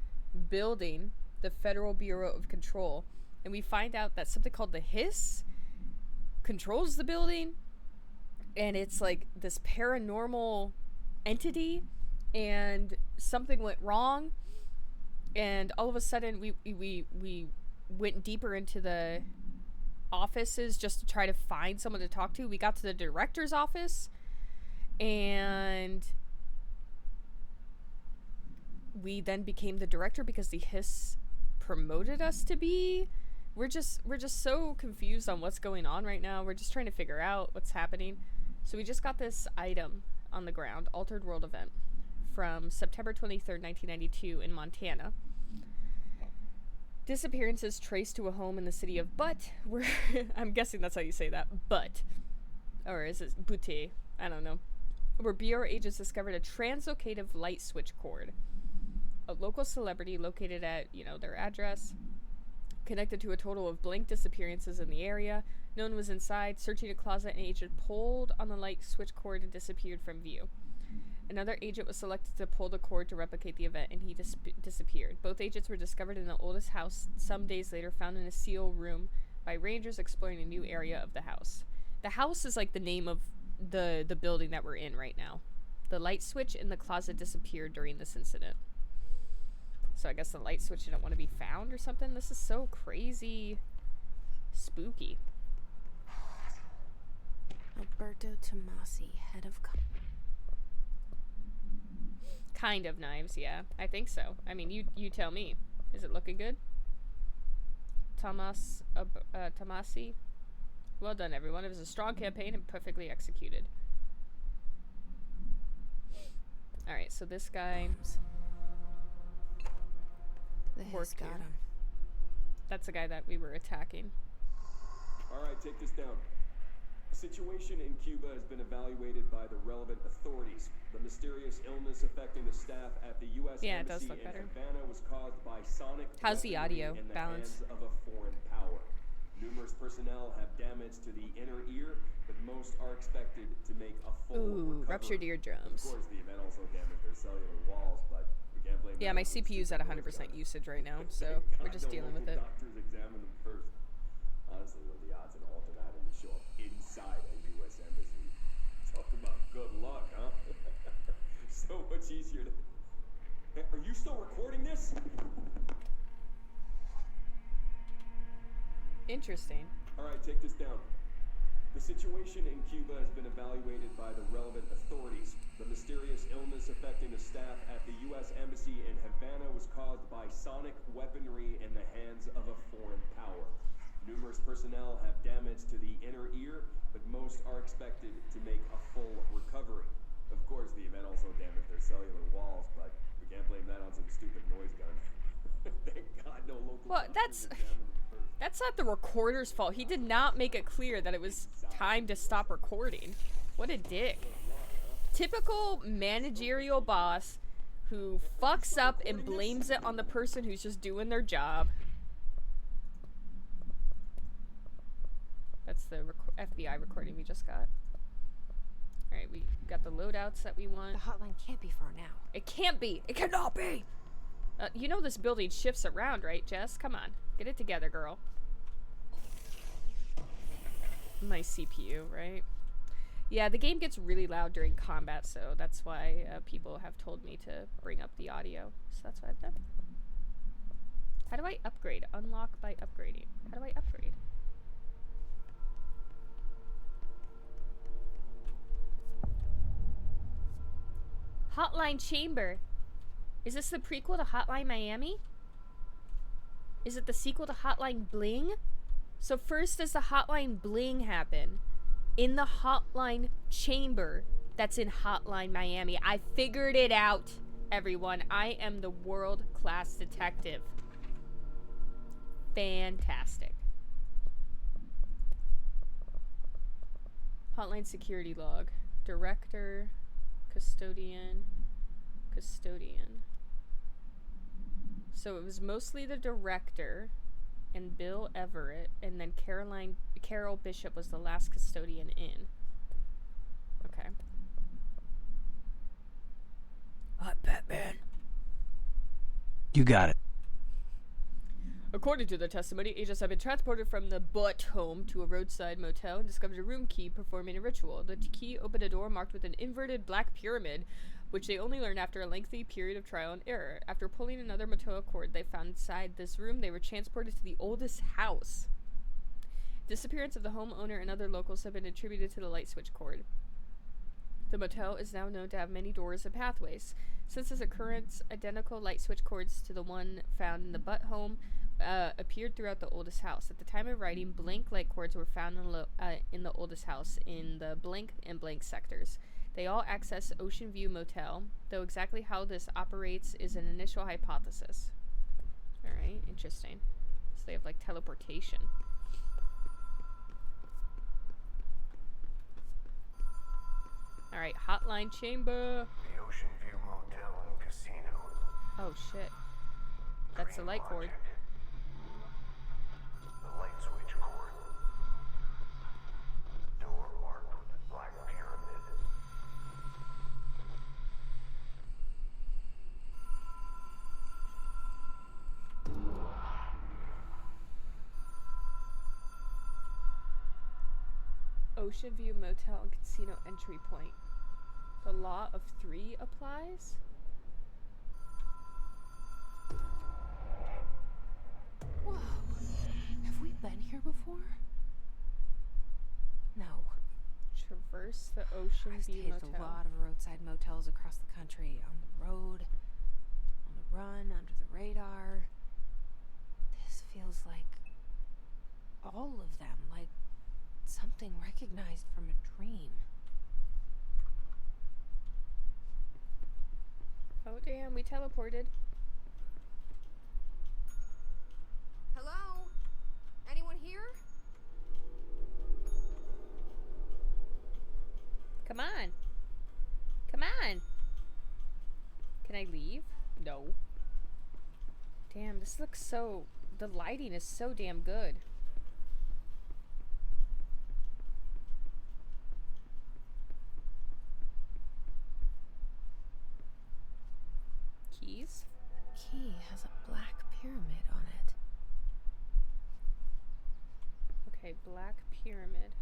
building, the Federal Bureau of Control. And we find out that something called the Hiss controls the building. And it's like this paranormal entity. And something went wrong. And all of a sudden, we went deeper into the offices just to try to find someone to talk to. We got to the director's office. And we then became the director because the Hiss promoted us to be. We're just so confused on what's going on right now. We're just trying to figure out what's happening. So we just got this item on the ground, Altered World Event, from September 23rd, 1992 in Montana. Disappearances traced to a home in the city of Butte, where I'm guessing that's how you say that, Butte. Or is it Butte? I don't know. Where Bureau agents discovered a translocative light switch cord. A local celebrity located at, their address, connected to a total of blank disappearances in the area. No one was inside. Searching a closet, an agent pulled on the light switch cord and disappeared from view. Another agent was selected to pull the cord to replicate the event, and he disappeared. Both agents were discovered in the oldest house some days later, found in a sealed room by rangers exploring a new area of the house. The house is like the name of the building that we're in right now. The light switch in the closet disappeared during this incident. So I guess the light switch didn't want to be found or something. This is so crazy spooky. Alberto Tomasi, head of... Kind of knives, yeah. I think so. I mean, you tell me. Is it looking good? Tomasi? Well done, everyone. It was a strong campaign and perfectly executed. Alright, so this guy... The hiss got him. That's the guy that we were attacking. Alright, take this down. The situation in Cuba has been evaluated by the relevant authorities. The mysterious illness affecting the staff at the U.S. Embassy in Havana was caused by sonic How's the audio in the balance? hands of a foreign power. Numerous personnel have damage to the inner ear, but most are expected to make a full recovery. Ruptured eardrums. Of course, the event also damaged their cellular walls, but we can't blame Yeah, my CPU's at 100% usage right now, so we're just dealing with it. Doctors examine them first. Honestly, what are the odds an ultimatum to show up inside a U.S. embassy? Talk about good luck, huh? So much easier to... Hey, are you still recording this? Interesting. Alright, take this down. The situation in Cuba has been evaluated by the relevant authorities. The mysterious illness affecting the staff at the U.S. Embassy in Havana was caused by sonic weaponry in the hands of a foreign power. Numerous personnel have damage to the inner ear, but most are expected to make a full recovery. Of course, the event also damaged their cellular walls, but we can't blame that on some stupid noise gun. Thank God no local doctors examined them first. That's not the recorder's fault. He did not make it clear that it was time to stop recording. What a dick. Typical managerial boss who fucks up and blames it on the person who's just doing their job. That's the FBI recording we just got. Alright, we got the loadouts that we want. The hotline can't be far now. It can't be! It cannot be! You know this building shifts around, right, Jess? Come on. Get it together, girl. Nice CPU, right? Yeah, the game gets really loud during combat, so that's why people have told me to bring up the audio. So that's what I've done. How do I upgrade? Unlock by upgrading. How do I upgrade? Hotline Chamber. Is this the prequel to Hotline Miami? Is it the sequel to Hotline Bling? So first does the Hotline Bling happen in the Hotline Chamber that's in Hotline Miami. I figured it out, everyone. I am the world-class detective. Fantastic. Hotline security log. Director, custodian. So it was mostly the director and Bill Everett, and then Carol Bishop was the last custodian in. Okay. Hi, Batman. You got it. According to the testimony, agents have been transported from the Butt home to a roadside motel and discovered a room key performing a ritual. The key opened a door marked with an inverted black pyramid, which they only learned after a lengthy period of trial and error. After pulling another motel cord they found inside this room, they were transported to the oldest house. Disappearance of the homeowner and other locals have been attributed to the light switch cord. The motel is now known to have many doors and pathways. Since this occurrence, identical light switch cords to the one found in the Butt home appeared throughout the oldest house. At the time of writing, blank light cords were found in the oldest house in the blank and blank sectors. They all access Ocean View Motel, though exactly how this operates is an initial hypothesis. Alright, interesting. So they have like teleportation. Alright, Hotline Chamber. The Ocean View Motel and Casino. Oh shit. That's the light cord. The light switch cord. Door marked with the black pyramid. Ocean View Motel and Casino entry point. The law of 3 applies? Whoa. Have we been here before? No. Traverse the Ocean I've View stayed at Motel. a lot of roadside motels across the country, on the road, on the run, under the radar. This feels like all of them, like something recognized from a dream. Oh damn, we teleported. Hello? Anyone here? Come on. Come on. Can I leave? No. Damn, this looks so... The lighting is so damn good. Keys? Key has a black pyramid on it. Okay, black pyramid.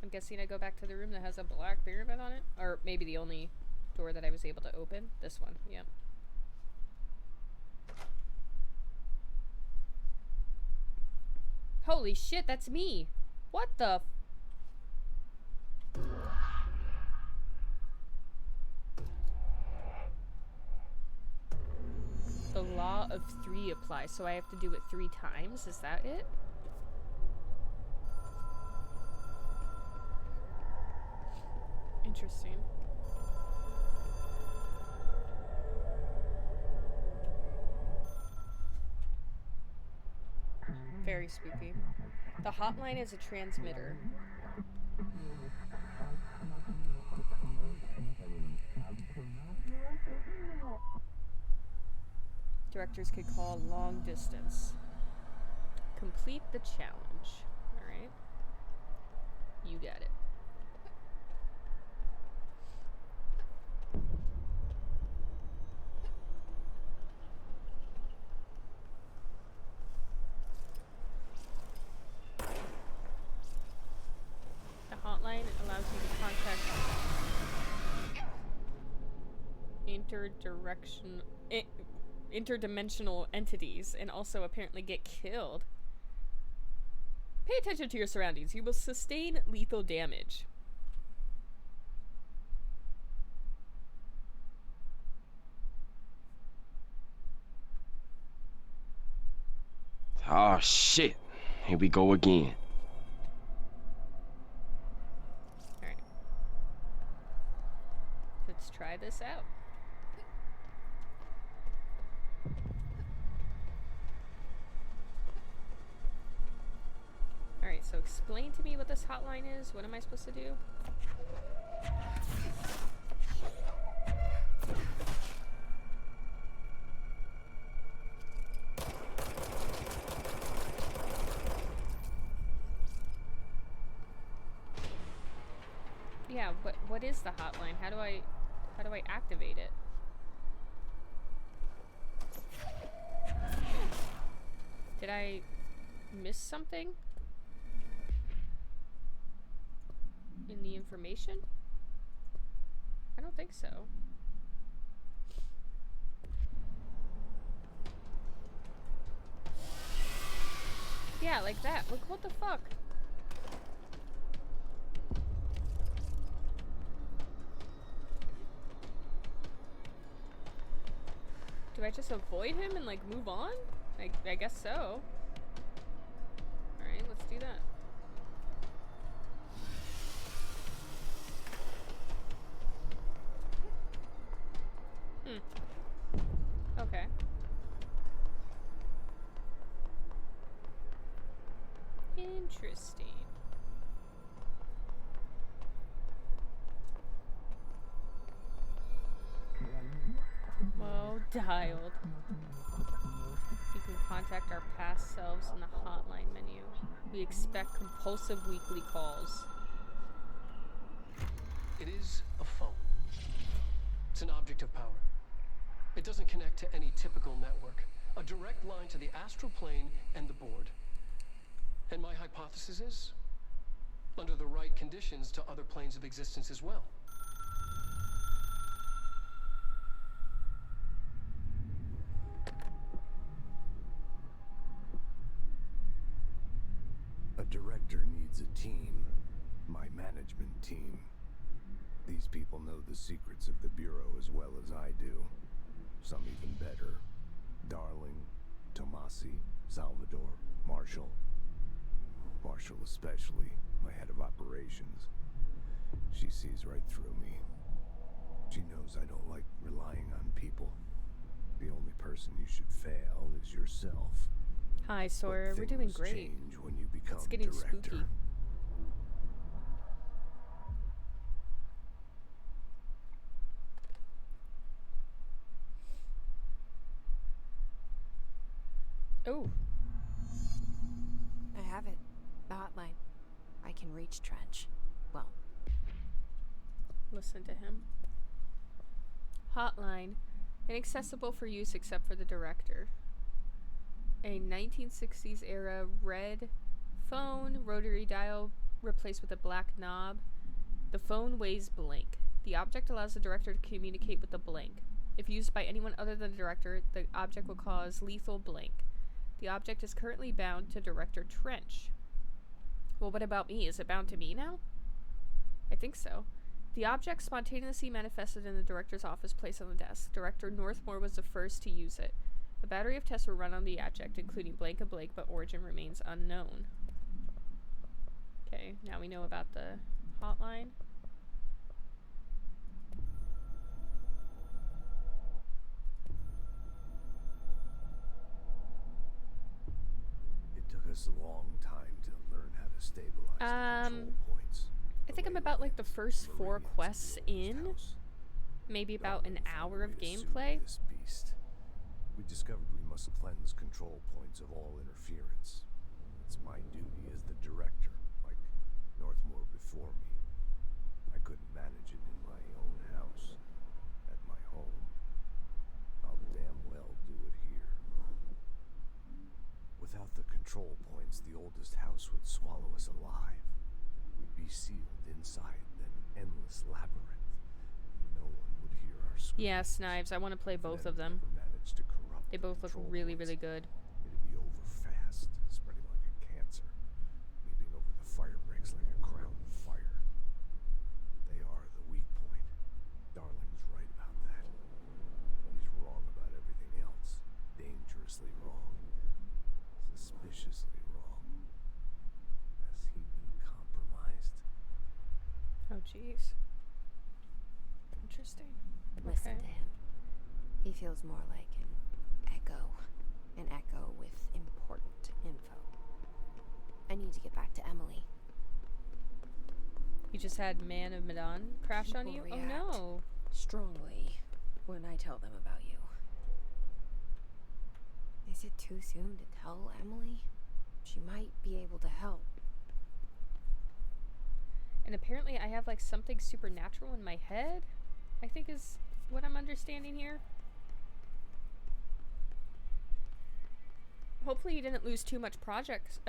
I'm guessing I go back to the room that has a black pyramid on it? Or maybe the only door that I was able to open? This one, yep. Holy shit, that's me! What the The law of 3 applies, so I have to do it 3 times? Is that it? Interesting. Very spooky. The hotline is a transmitter. Directors could call long distance. Complete the challenge. Alright. You got it. The hotline allows you to contact interdimensional entities and also apparently get killed. Pay attention to your surroundings. You will sustain lethal damage. Oh shit. Here we go again. Alright. Let's try this out. Alright, so explain to me what this hotline is. What am I supposed to do? Yeah, what is the hotline? How do I activate it? Did I miss something in the information? I don't think so. Yeah, like that. Look, what the fuck? Do I just avoid him and like move on? I guess so. Alright, let's do that. Okay. Interesting. Well dialed. You can contact our past selves in the hotline menu. We expect compulsive weekly calls. It is a phone. It's an object of power. It doesn't connect to any typical network. A direct line to the astral plane and the board. And my hypothesis is, under the right conditions, to other planes of existence as well. A director needs a team. My management team. These people know the secrets of the Bureau as well as I do. Some even better. Darling, Tomasi, Salvador, Marshall. Marshall especially, my head of operations. She sees right through me. She knows I don't like relying on people. The only person you should fail is yourself. Hi, Sawyer. But We're doing things great. change when you become It's getting director. spooky. Oh, I have it. The hotline. I can reach Trench. Well, listen to him. Hotline. Inaccessible for use except for the director. A 1960s era red phone, rotary dial replaced with a black knob. The phone weighs blank. The object allows the director to communicate with the blank. If used by anyone other than the director, the object will cause lethal blank. The object is currently bound to Director Trench. Well, what about me? Is it bound to me now? I think so. The object spontaneously manifested in the director's office, placed on the desk. Director Northmore was the first to use it. A battery of tests were run on the object, including blank and blank, but origin remains unknown. Okay, now we know about the hotline. It took us a long time to learn how to stabilize the control points. I think I'm about like the first 4 quests in. Maybe about an hour of gameplay. This beast. We discovered we must cleanse control points of all interference. It's my duty as the director, like Northmore before me. I couldn't manage it in my own house, at my home. I'll damn well do it here. Without the control points, the oldest house would swallow us alive. We'd be sealed inside an endless labyrinth. No one would hear our screams. Yes, Knives. I want to play both of them. They both look really, really good. It'd be over fast, spreading like a cancer, leaping over the fire breaks like a crown fire. They are the weak point. Darling's right about that. He's wrong about everything else. Dangerously wrong. Suspiciously wrong. Has he been compromised? Oh, jeez. Interesting. listen Okay. to him. He feels more like an echo with important info. I need to get back to Emily. You just had Man of Medan crash on you? People Oh react no. strongly when I tell them about you. Is it too soon to tell Emily? She might be able to help. And apparently I have like something supernatural in my head, I think is what I'm understanding here. Hopefully you didn't lose too much progress,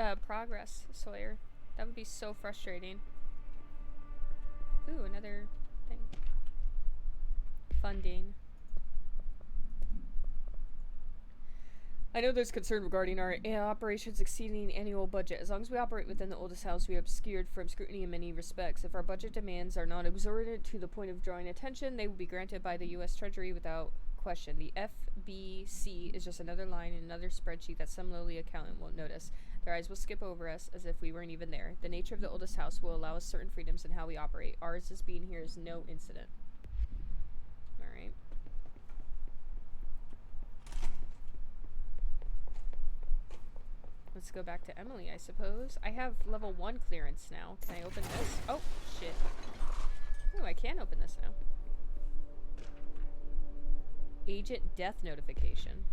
Sawyer. That would be so frustrating. Ooh, another thing. Funding. I know there's concern regarding our operations exceeding annual budget. As long as we operate within the oldest house, we are obscured from scrutiny in many respects. If our budget demands are not exorbitant to the point of drawing attention, they will be granted by the U.S. Treasury without question. The FBC is just another line in another spreadsheet that some lowly accountant won't notice. Their eyes will skip over us as if we weren't even there. The nature of the oldest house will allow us certain freedoms in how we operate. Ours as being here is no incident. Alright. Let's go back to Emily, I suppose. I have level 1 clearance now. Can I open this? Oh, shit. Oh, I can open this now. Agent death notification.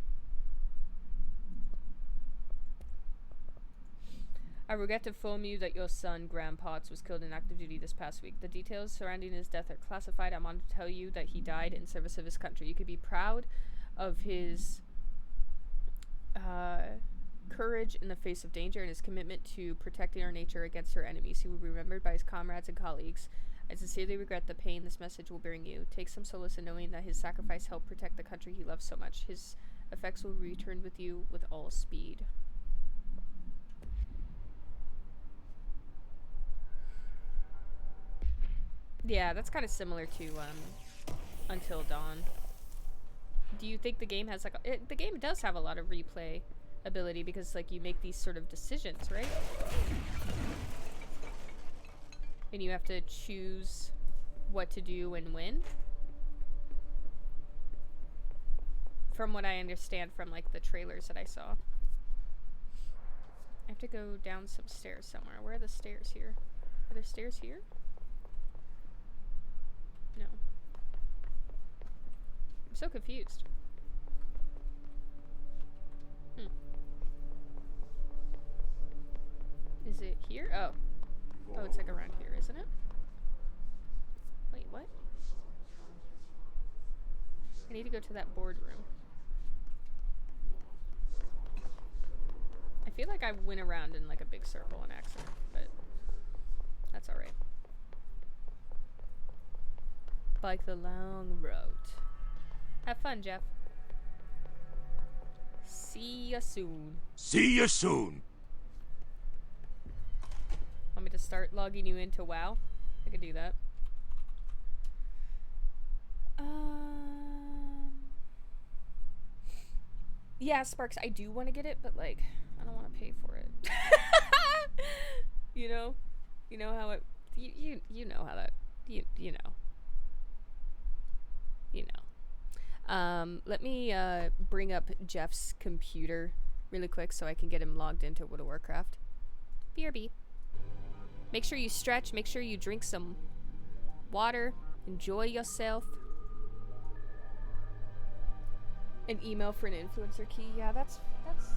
I regret to inform you that your son, Graham Potts, was killed in active duty this past week. The details surrounding his death are classified. I'm on to tell you that he died in service of his country. You could be proud of his, courage in the face of danger and his commitment to protecting our nature against her enemies. He will be remembered by his comrades and colleagues. I sincerely regret the pain this message will bring you. Take some solace in knowing that his sacrifice helped protect the country he loves so much. His effects will be returned with you with all speed. Yeah, that's kind of similar to Until Dawn. Do you think the game has like the game does have a lot of replay ability because like you make these sort of decisions, right? And you have to choose what to do and when. From what I understand from like the trailers that I saw. I have to go down some stairs somewhere. Where are the stairs here? Are there stairs here? No. I'm so confused. Is it here? Oh. Oh, it's like around here, isn't it? Wait, what? I need to go to that boardroom. I feel like I went around in like a big circle on accident, but that's alright. Like the long road. Have fun, Jeff. See ya soon. See you soon. Want me to start logging you into WoW? I could do that. Yeah, Sparks, I do want to get it, but like, I don't want to pay for it. You know? You know how it... You know how that... You know. You know. Let me bring up Jeff's computer really quick so I can get him logged into World of Warcraft. BRB. Make sure you stretch. Make sure you drink some water. Enjoy yourself. An email for an influencer key. Yeah, that's possible.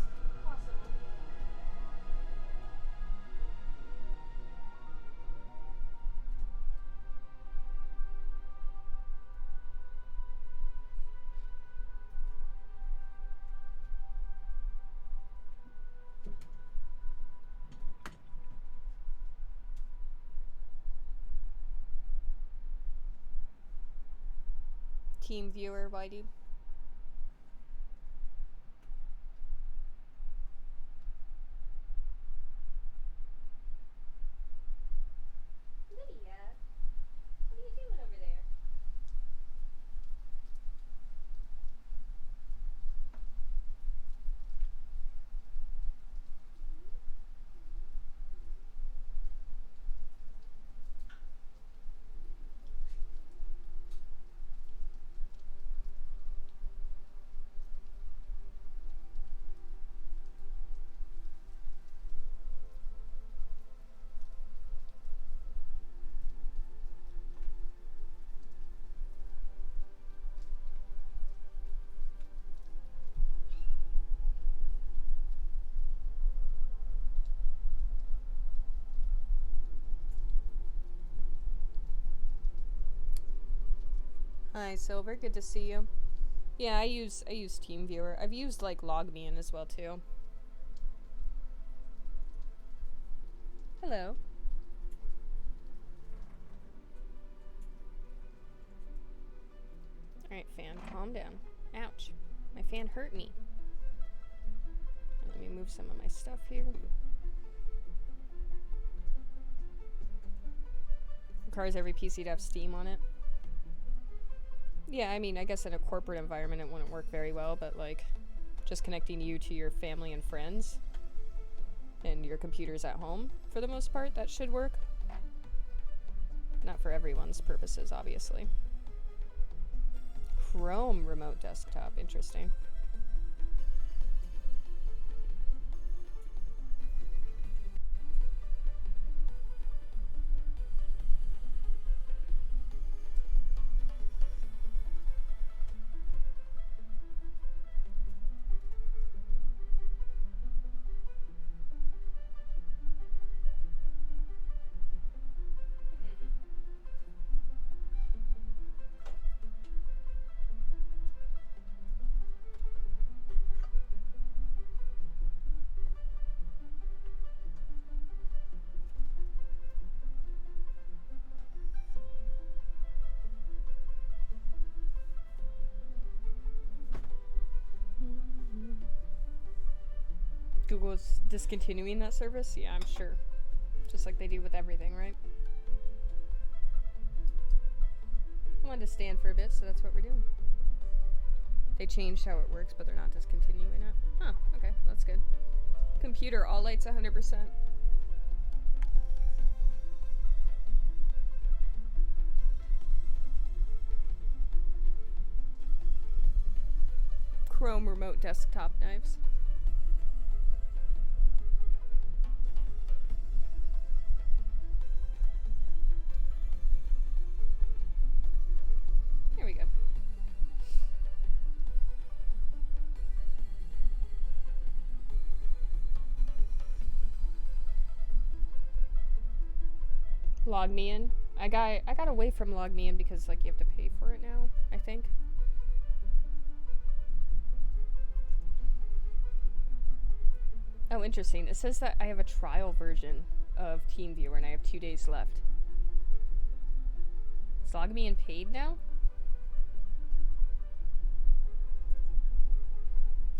Team viewer, YD. Lydia, what are you doing over there? Hi, Silver. Good to see you. Yeah, I use TeamViewer. I've used like LogMeIn as well too. Hello. All right, fan, calm down. Ouch, my fan hurt me. Let me move some of my stuff here. Requires every PC to have Steam on it. Yeah, I mean, I guess in a corporate environment it wouldn't work very well, but like, just connecting you to your family and friends and your computers at home, for the most part, that should work. Not for everyone's purposes, obviously. Chrome remote desktop, interesting. Google's discontinuing that service? Yeah, I'm sure. Just like they do with everything, right? I wanted to stand for a bit, so that's what we're doing. They changed how it works, but they're not discontinuing it. Huh, okay, that's good. Computer, all lights 100%. Chrome remote desktop knives. Here we go. Log me in. I got away from log me in because like you have to pay for it now, I think. Oh, interesting. It says that I have a trial version of TeamViewer and I have 2 days left. Is log me in paid now?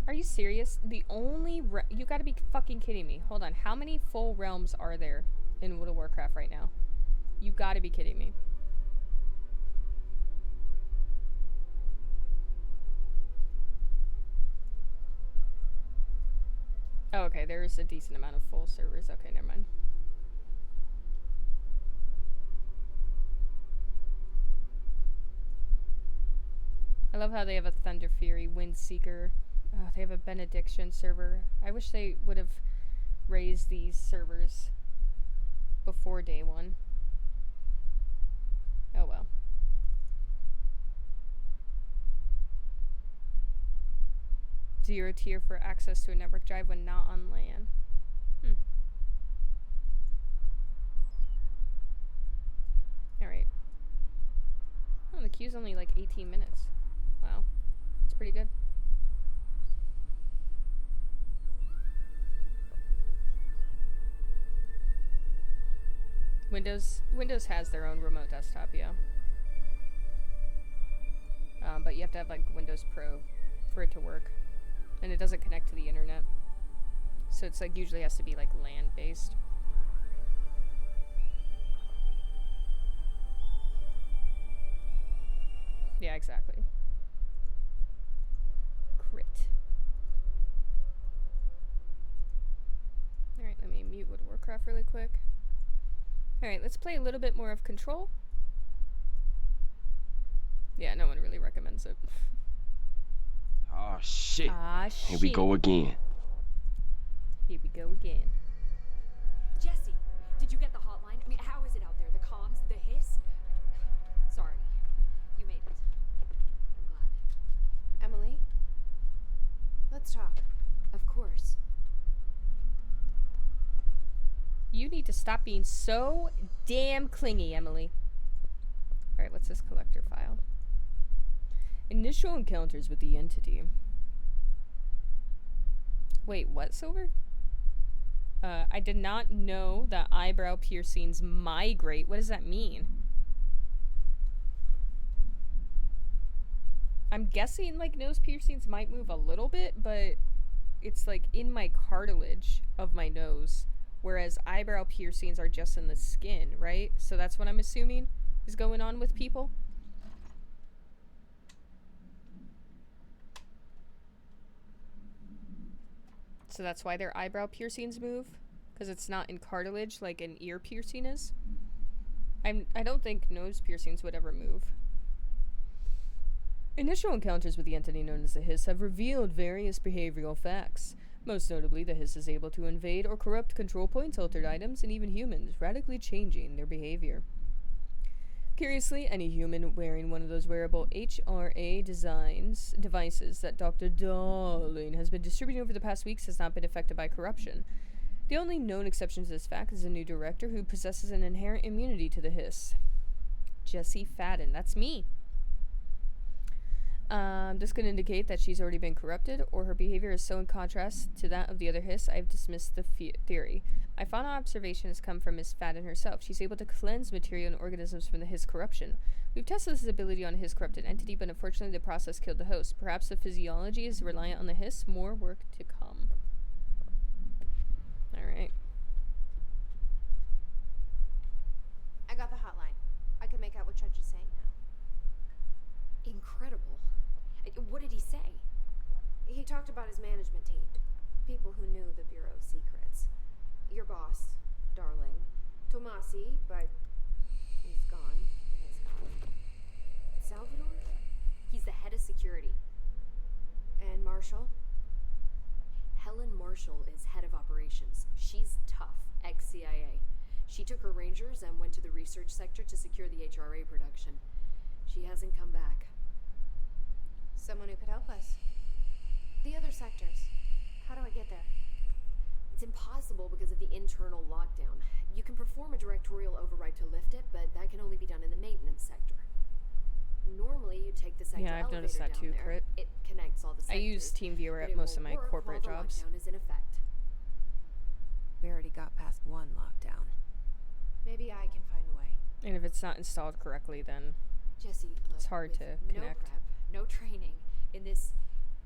Are you serious? The only you gotta be fucking kidding me. Hold on. How many full realms are there in World of Warcraft right now? You gotta be kidding me. Oh, okay. There's a decent amount of full servers. Okay, never mind. I love how they have a Thunder Fury, Windseeker. Oh, they have a Benediction server. I wish they would have raised these servers before day one. Oh well. Zero tier for access to a network drive when not on LAN. Alright. Oh, the queue's only like 18 minutes. Wow. That's pretty good. Windows has their own remote desktop, yeah. But you have to have like Windows Pro for it to work. And it doesn't connect to the internet. So it's like usually has to be like LAN based. Yeah, exactly. Crit. Alright, let me mute World of Warcraft really quick. Alright, let's play a little bit more of Control. Yeah, no one really recommends it. Oh, shit. Ah, shit. Here we go again. Here we go again. Jesse, did you get the hotline? I mean, how is it out there? The comms, the hiss? Sorry, you made it. I'm glad. Emily? Let's talk. Of course. You need to stop being so damn clingy, Emily. Alright, what's this collector file? Initial encounters with the entity. Wait, what, Silver? I did not know that eyebrow piercings migrate. What does that mean? I'm guessing, like, nose piercings might move a little bit, but it's, like, in my cartilage of my nose, whereas eyebrow piercings are just in the skin, right? So that's what I'm assuming is going on with people. So that's why their eyebrow piercings move, because it's not in cartilage like an ear piercing is. I don't think nose piercings would ever move. Initial encounters with the entity known as the Hiss have revealed various behavioral facts. Most notably, the Hiss is able to invade or corrupt control points, altered items, and even humans, radically changing their behavior. Curiously, any human wearing one of those wearable HRA devices that Dr. Darling has been distributing over the past weeks has not been affected by corruption. The only known exception to this fact is a new director who possesses an inherent immunity to the Hiss. Jessie Fadden. That's me. This could indicate that she's already been corrupted, or her behavior is so in contrast to that of the other Hiss, I've dismissed the theory. My final observation has come from Miss Fadden herself. She's able to cleanse material and organisms from the Hiss corruption. We've tested this ability on a Hiss corrupted entity, but unfortunately the process killed the host. Perhaps the physiology is reliant on the Hiss. More work to come. talked about his management team. People who knew the Bureau's secrets. Your boss, Darling. Tomasi, but he's gone. He's gone. Salvador? He's the head of security. And Marshall? Helen Marshall is head of operations. She's tough, ex-CIA. She took her rangers and went to the research sector to secure the HRA production. She hasn't come back. Someone who could help us. The other sectors. How do I get there? It's impossible because of the internal lockdown. You can perform a directorial override to lift it, but that can only be done in the maintenance sector. Normally, you take the sector Yeah, I've noticed elevator that down too, there. Crit. It connects all the I sectors. use TeamViewer but at it most of won't my work corporate while jobs. The lockdown is in effect. We already got past one lockdown. Maybe I can find a way. And if it's not installed correctly, then Jesse, look, it's hard with to no connect. prep, no training in this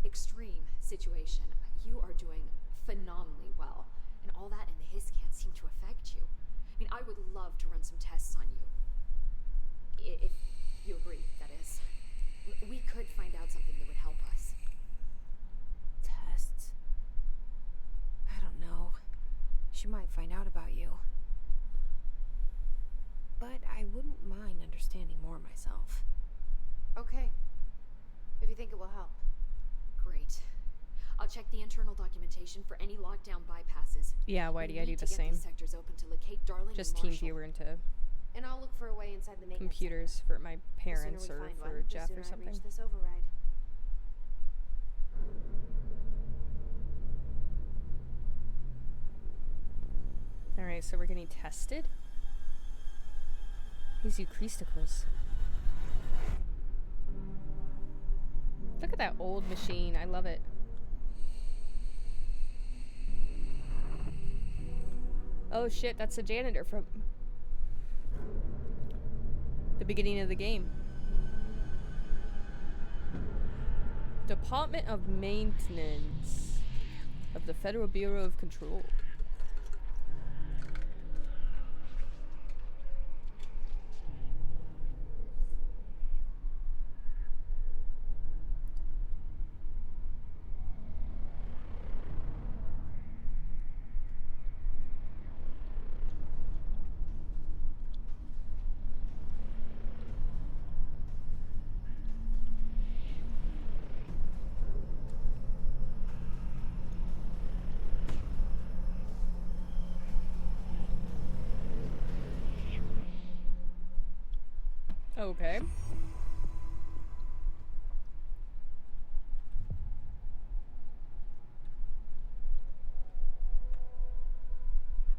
extreme situation, you are doing phenomenally well. And all that and the hiss can't seem to affect you. I mean, I would love to run some tests on you. If you agree, that is. We could find out something that would help us. Tests? I don't know. She might find out about you. But I wouldn't mind understanding more myself. Okay. If you think it will help. Great. I'll check the internal documentation for any lockdown bypasses. Yeah, We Whitey, I do need the to get same. these sectors open to locate Darling Just and Marshall. TeamViewer into And I'll look for a way inside the maintenance computers sector. for my parents The sooner or we find for one, Jeff the or sooner I something. reach this override. Alright, so we're getting tested. These Euchristicals. Look at that old machine. I love it. Oh shit, that's the janitor from the beginning of the game. Department of Maintenance of the Federal Bureau of Control. Okay.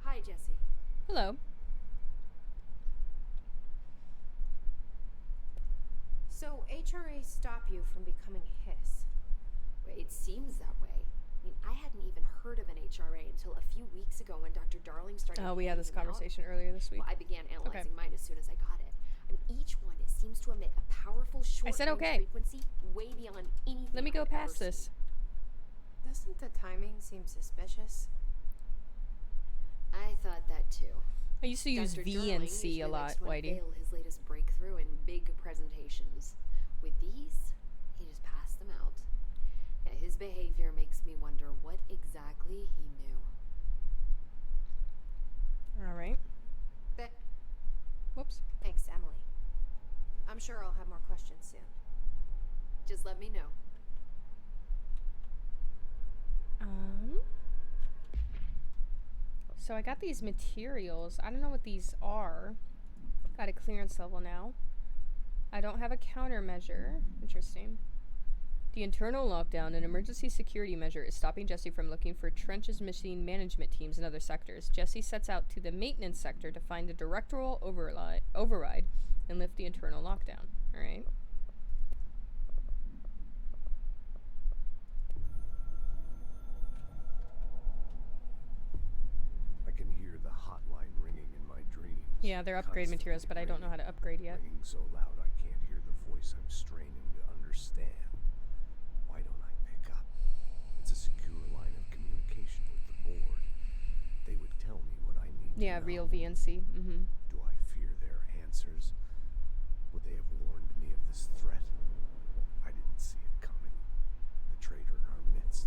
Hi, Jesse. Hello. So HRA stop you from becoming hiss. It seems that way. I mean, I hadn't even heard of an HRA until a few weeks ago when Dr. Darling started. Oh, we had this handing them out. conversation earlier this week. Well, I began analyzing mine as soon as I got it. I mean, each one seems to emit a powerful short I said range okay. frequency way beyond anything. Let me go I've ever past this. seen. Doesn't the timing seem suspicious? I thought that too. I used to use Dr. V Darling and C usually a lot, likes to Whitey. unveil his latest breakthrough in big presentations. With these, he just passed them out. Yeah, his behavior makes me wonder what exactly he knew. Alright. Th- Whoops. Thanks, Emily. I'm sure I'll have more questions soon. Just let me know. So I got these materials. I don't know what these are. Got a clearance level now. I don't have a countermeasure. Interesting. The internal lockdown, an emergency security measure, is stopping Jesse from looking for Trench's machine management teams in other sectors. Jesse sets out to the maintenance sector to find the directorial override and lift the internal lockdown. Alright. I can hear the hotline ringing in my dreams. Yeah, they're upgrade materials, but I don't know how to upgrade yet. Ringing so loud I can't hear the voice I'm straining to understand. Why don't I pick up? It's a secure line of communication with the board. They would tell me what I need to Yeah, know. real VNC. Mm-hmm. Do I fear their answers? Would they have warned me of this threat? I didn't see it coming. The traitor in our midst.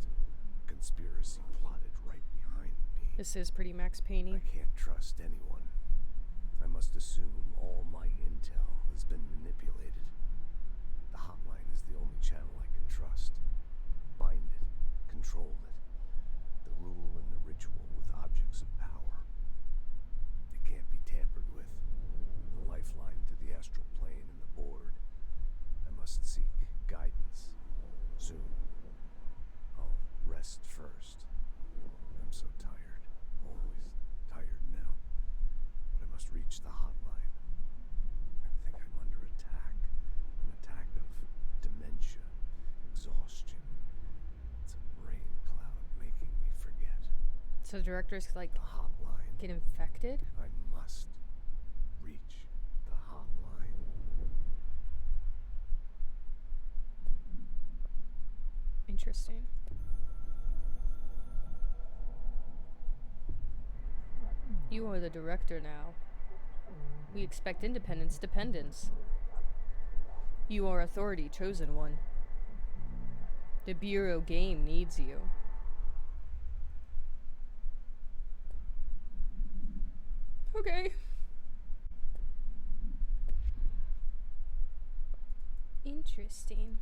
This is pretty Max Payne-y. I can't trust anyone. I must assume all my intel has been manipulated. The hotline is the only channel I can trust. Bind it, control it. The rule and the ritual with objects of power. It can't be tampered with. The lifeline to the astral plane and the board. I must seek guidance. Soon. I'll rest first. I'm so tired. Always tired now. But I must reach the hotline. I think I'm under attack. An attack of dementia, exhaustion. It's a rain cloud making me forget. So directors like The hotline. get infected? I must reach the hotline. Interesting. You are the director now. We expect independence, dependence. You are authority, chosen one. The Bureau game needs you. Okay. Interesting.